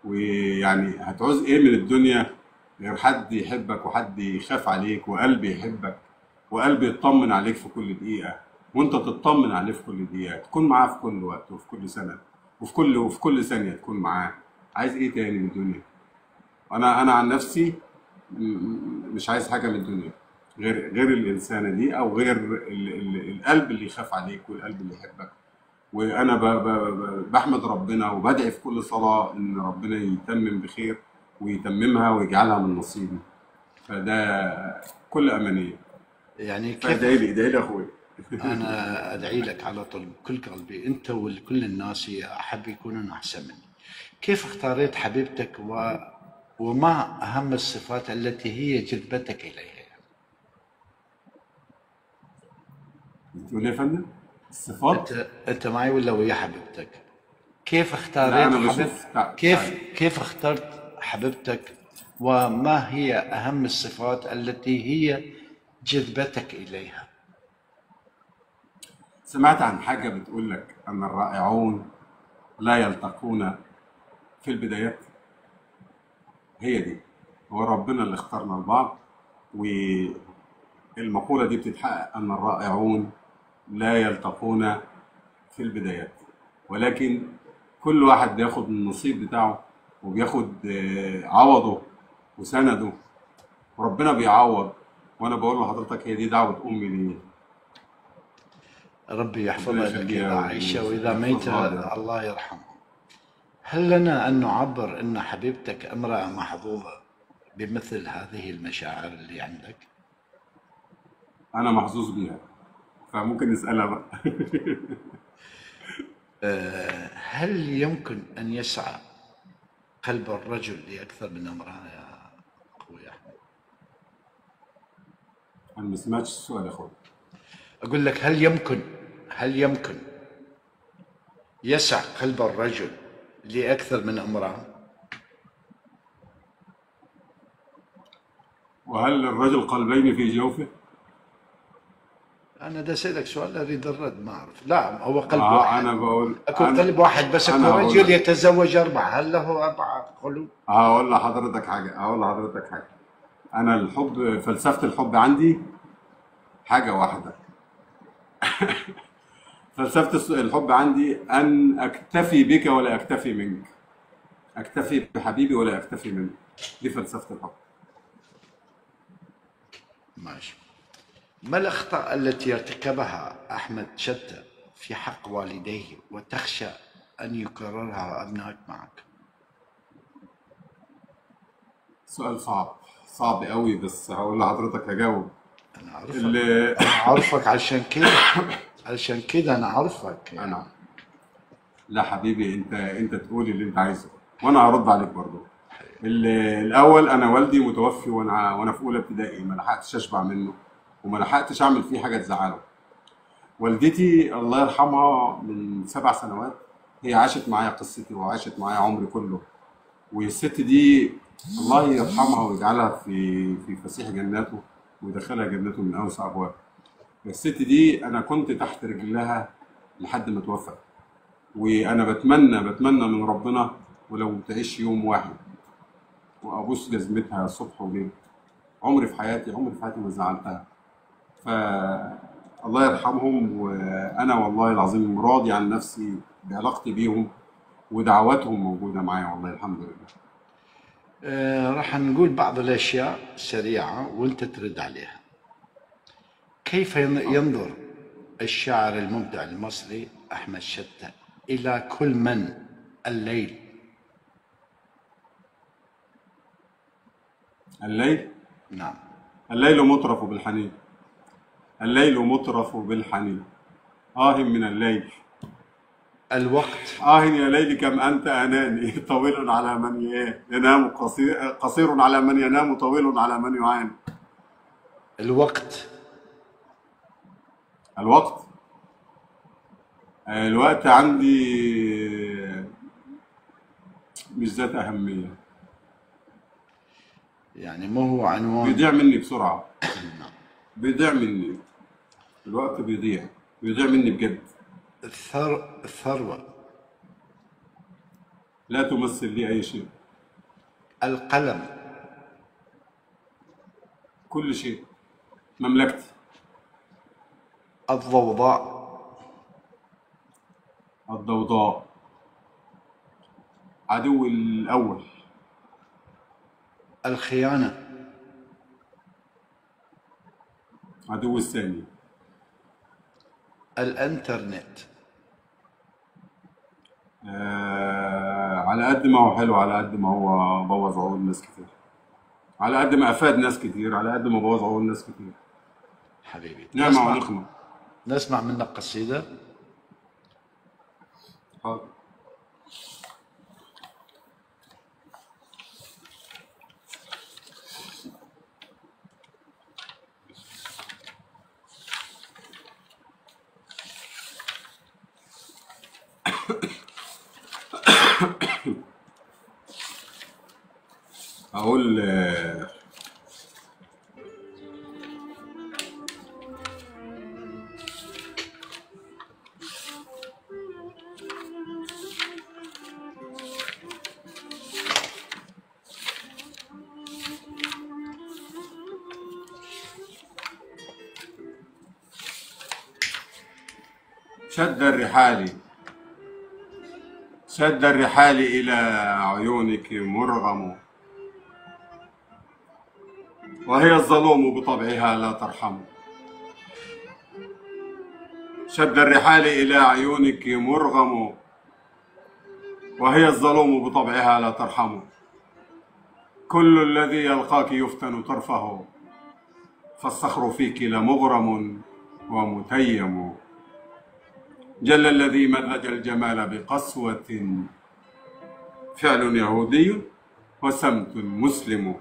ويعني هتعوز ايه من الدنيا غير حد يحبك وحد يخاف عليك وقلب يحبك وقلب يطمن عليك في كل دقيقة، وانت تطمن عليه في كل دقيقة، تكون معاه في كل وقت وفي كل سنة وفي كل ثانية تكون معاه. عايز ايه تاني من الدنيا؟ انا عن نفسي مش عايز حاجة من الدنيا غير الإنسانة دي، أو غير القلب اللي يخاف عليك والقلب اللي يحبك. وأنا بحمد ربنا وبدعي في كل صلاة إن ربنا يتمم بخير ويتممها ويجعلها من نصيبي. فده كل أمانية. يعني كيف فادعي لي أخوي. أنا أدعي لك على طول بكل قلبي، أنت وكل الناس أحب يكونون أحسن مني. كيف اختاريت حبيبتك وما أهم الصفات التي هي جذبتك إليها؟ بتقول إيه يا فندم؟ الصفات؟ أنت معي ولا ويا حبيبتك؟ كيف لا اختاريت أنا بشوف كيف اخترت حبيبتك، وما هي أهم الصفات التي هي جذبتك إليها؟ سمعت عن حاجة بتقول لك أن الرائعون لا يلتقون في البدايات. هي دي، هو ربنا اللي اختارنا لبعض، والمقولة دي بتتحقق أن الرائعون لا يلتقون في البدايات، ولكن كل واحد بياخد النصيب بتاعه وبياخد عوضه وسنده، وربنا بيعوض. وأنا بقول لحضرتك هي دي دعوة أمي لي. ربي يحفظها لك يا عائشة، وإذا ميت يحفظها. الله يرحمها. هل لنا أن نعبر أن حبيبتك امرأة محظوظة بمثل هذه المشاعر اللي عندك؟ أنا محظوظ بيها، فممكن نسألها بقى. هل يمكن أن يسعى قلب الرجل لأكثر من امرأة يا أخوي أحمد؟ أنا ما سمعتش السؤال يا أخوي. أقول لك هل يمكن يسع قلب الرجل لأكثر من امرأة؟ وهل للرجل قلبين في جوفه؟ أنا دا أسألك سؤال أريد الرد، ما أعرف. لا، هو قلب واحد. أنا بقول أكو قلب واحد بس، أكو رجل يتزوج 4، هل له 4 قلوب؟ هقول لحضرتك حاجة. أنا الحب، فلسفة الحب عندي حاجة واحدة. فلسفة الحب عندي أن أكتفي بك ولا أكتفي منك، أكتفي بحبيبي ولا أكتفي منك. دي فلسفة الحب. ماشي. ما الأخطاء التي ارتكبها أحمد شتى في حق والديه وتخشى أن يكررها أبنائك معك؟ سؤال صعب قوي، بس هقول لحضرتك هجاوب. أنا أعرفك عشان كده أنا أعرفك يعني. لا حبيبي، أنت تقول اللي أنت عايزه وأنا هرد عليك برضه. الأول أنا والدي متوفي وأنا في أولى ابتدائي، ما لحقتش أشبع منه وما لحقتش أعمل فيه حاجة تزعله. والدتي الله يرحمها من 7 سنوات هي عاشت معايا قصتي وعاشت معايا عمري كله، والست دي الله يرحمها ويجعلها في فسيح جناته ويدخلها جناته من أوسع أبواب. الست دي أنا كنت تحت رجلها لحد ما توفت، وأنا بتمنى من ربنا ولو تعيش يوم واحد وأبوس جزمتها صبح وليل. عمري في حياتي ما زعلتها. فالله يرحمهم، وأنا والله العظيم راضي عن نفسي بعلاقتي بيهم، ودعواتهم موجودة معايا والله الحمد لله. راح نقول بعض الأشياء سريعة وأنت ترد عليها. كيف ينظر الشاعر المبدع المصري أحمد شتى إلى كل من الليل؟ الليل؟ نعم. الليل مطرف بالحنين، الليل مطرف بالحنين، من الليل. الوقت. يا ليل كم أنت أناني، طويل على من ينام، قصير على من ينام، طويل على من يعاني. الوقت عندي مش ذات أهمية، يعني ما هو عنوان. بيضيع مني بسرعة. بيضيع مني الوقت، بيضيع مني بجد. الثروة لا تمثل لي أي شيء. القلم. كل شيء. مملكتي. الضوضاء. الضوضاء. عدو الأول. الخيانة. عدو الثاني. الانترنت. على قد ما هو حلو، على قد ما هو بوظ عقول ناس كتير. على قد ما أفاد ناس كتير، على قد ما بوظ عقول ناس كتير. حبيبي نعمة ونقمة. نسمع منك قصيدة. حاضر. أقول شد الرحال إلى عيونك مرغم، وهي الظلوم بطبعها لا ترحم. شد الرحال إلى عيونك مرغم، وهي الظلوم بطبعها لا ترحم. كل الذي يلقاك يفتن طرفه، فالصخر فيك لمغرم ومتيم. جل الذي مزج الجمال بقسوة، فعل يهودي وسمت مسلم.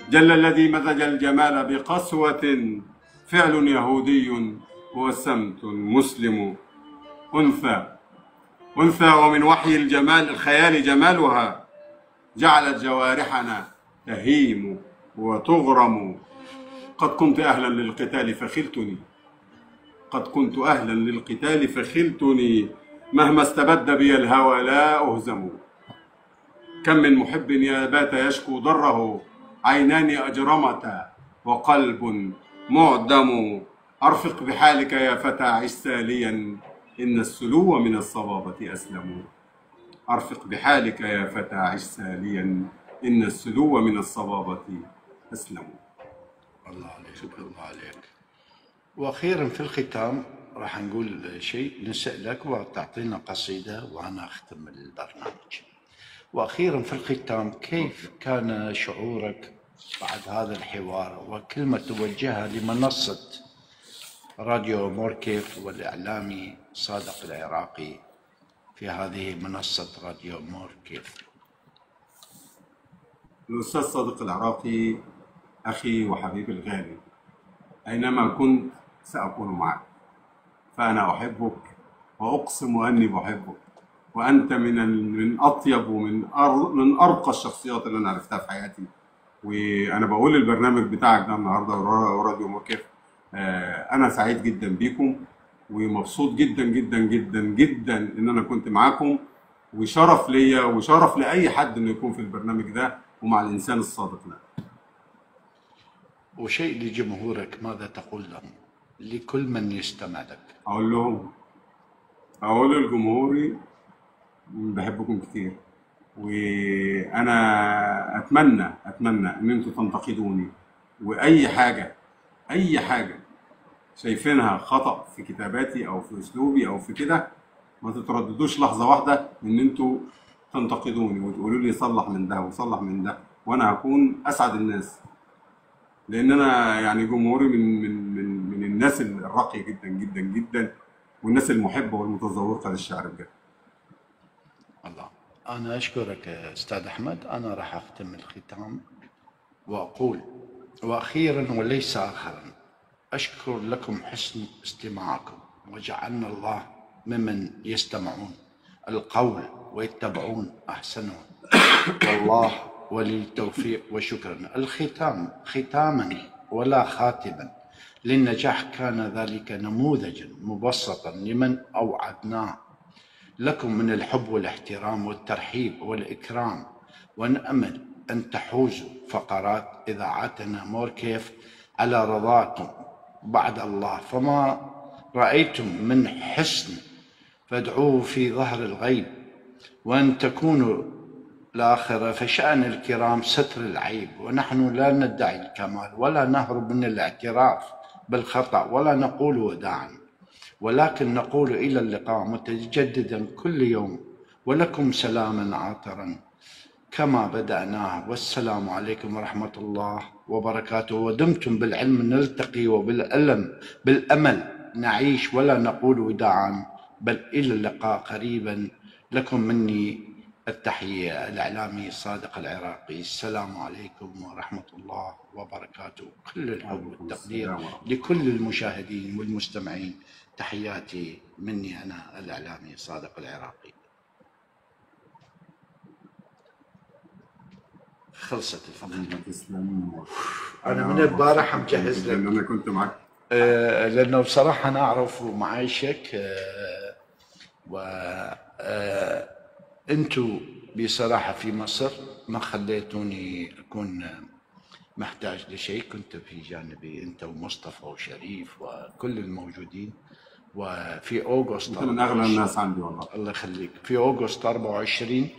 جل الذي مزج الجمال بقسوة، فعل يهودي وسمت مسلم. أنثى ومن وحي الجمال الخيال جمالها، جعلت جوارحنا تهيم وتغرم. قد كنت أهلا للقتال فخلتني، قد كنت أهلا للقتال فخلتني، مهما استبد بي الهوى لا أهزم. كم من محب يا بات يشكو ضره، عينان أجرمتا وقلب معدم. أرفق بحالك يا فتى عش ساليا، إن السلو من الصبابة أسلم. أرفق بحالك يا فتى عش ساليا، إن السلو من الصبابة أسلم. الله عليك، الله عليك. وأخيرا في الختام راح نقول شيء، نسألك وتعطينا قصيدة وأنا أختم البرنامج. وأخيرا في الختام، كيف كان شعورك بعد هذا الحوار وكلمة توجهها لمنصة راديو موركيف والإعلامي صادق العراقي في هذه منصة راديو موركيف؟ الأستاذ صادق العراقي أخي وحبيبي الغالي، أينما كنت سأكون معك، فأنا أحبك وأقسم أني بحبك، وأنت من أطيب ومن أرقى الشخصيات اللي أنا عرفتها في حياتي. وأنا بقول البرنامج بتاعك ده النهارده وراديو موركيف، أنا سعيد جدا بيكم ومبسوط جدا جدا جدا جدا إن أنا كنت معاكم، وشرف ليا وشرف لأي حد إنه يكون في البرنامج ده ومع الإنسان الصادق ده. وشيء لجمهورك، ماذا تقول لهم لكل من يستمع لك؟ أقول لجمهوري بحبكم كتير، وأنا أتمنى إن أنتوا تنتقدوني، وأي حاجة شايفينها خطأ في كتاباتي أو في أسلوبي أو في كده، ما تترددوش لحظة واحدة إن أنتوا تنتقدوني وتقولوا لي صلح من ده وصلح من ده، وأنا هكون أسعد الناس، لأن أنا يعني جمهوري من الناس الراقية جدا جدا جدا، والناس المحبة والمتذوقة للشعر بجد. الله، أنا أشكرك أستاذ أحمد. أنا راح أختم الختام وأقول: وأخيرا وليس آخرا، أشكر لكم حسن استماعكم، وجعلنا الله ممن يستمعون القول ويتبعون أحسنه، والله ولي التوفيق. وشكرا. الختام ختاما ولا خاتما للنجاح كان ذلك نموذجا مبسطا لمن أوعدناه لكم من الحب والاحترام والترحيب والإكرام، ونأمل أن تحوزوا فقرات إذاعتنا موركيف على رضاكم بعد الله، فما رأيتم من حسن فادعوه في ظهر الغيب، وأن تكونوا الآخرة فشأن الكرام ستر العيب، ونحن لا ندعي الكمال ولا نهرب من الاعتراف بالخطأ ولا نقول وداعا، ولكن نقول إلى اللقاء متجددا كل يوم، ولكم سلاما عاطرا كما بدأناه، والسلام عليكم ورحمة الله وبركاته. ودمتم بالعلم نلتقي، بالأمل نعيش، ولا نقول وداعا بل إلى اللقاء قريبا. لكم مني التحية، الإعلامي صادق العراقي. السلام عليكم ورحمة الله وبركاته. كل الحب والتقدير لكل المشاهدين والمستمعين. تحياتي مني أنا الإعلامي صادق العراقي. خلصت الفقرة. تسلم. أنا من البارح مجهز لك، أنا كنت معك لأنه بصراحة أنا أعرف ومعايشك، أنتوا بصراحة في مصر ما خليتوني أكون محتاج لشيء، كنت في جانبي أنت ومصطفى وشريف وكل الموجودين. وفي أغسطس من أغلى الناس عندي والله. الله يخليك. في أغسطس 24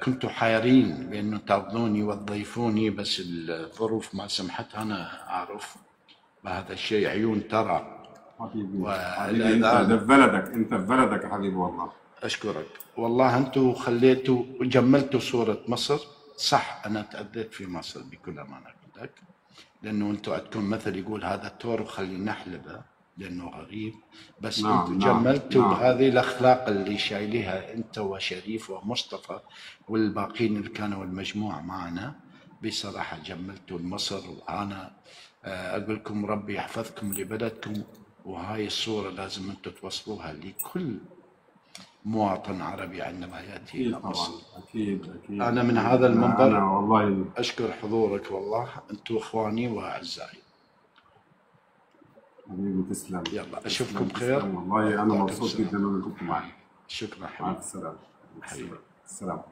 كنتوا حيرين بأنه تاخذوني وتضيفوني، بس الظروف ما سمحت. أنا أعرف بهذا الشيء، عيون ترى. حبيبي انت في بلدك، انت في بلدك يا حبيبي والله. اشكرك والله. انتم خليتوا وجملتوا صورة مصر. صح انا تأذيت في مصر بكل امانة لك، لانه انتم عندكم مثل يقول هذا التور وخليه نحلبه لانه غريب، بس انتم جملتوا بهذه الاخلاق اللي شايليها انت وشريف ومصطفى والباقين اللي كانوا المجموعة معنا. بصراحة جملتوا مصر، وانا اقول لكم ربي يحفظكم لبلدكم، وهاي الصورة لازم انتم توصلوها لكل مواطن عربي عندما يأتي إلى مصر. أكيد. أنا من هذا المنبر أنا والله أشكر حضورك، والله أنتم إخواني وأعزائي. حبيبي تسلم. يلا أشوفكم خير. والله أنا مبسوط جدا إن أنا كنت معك. شكرا حبيبي. مع السلامة حبيبي. السلام.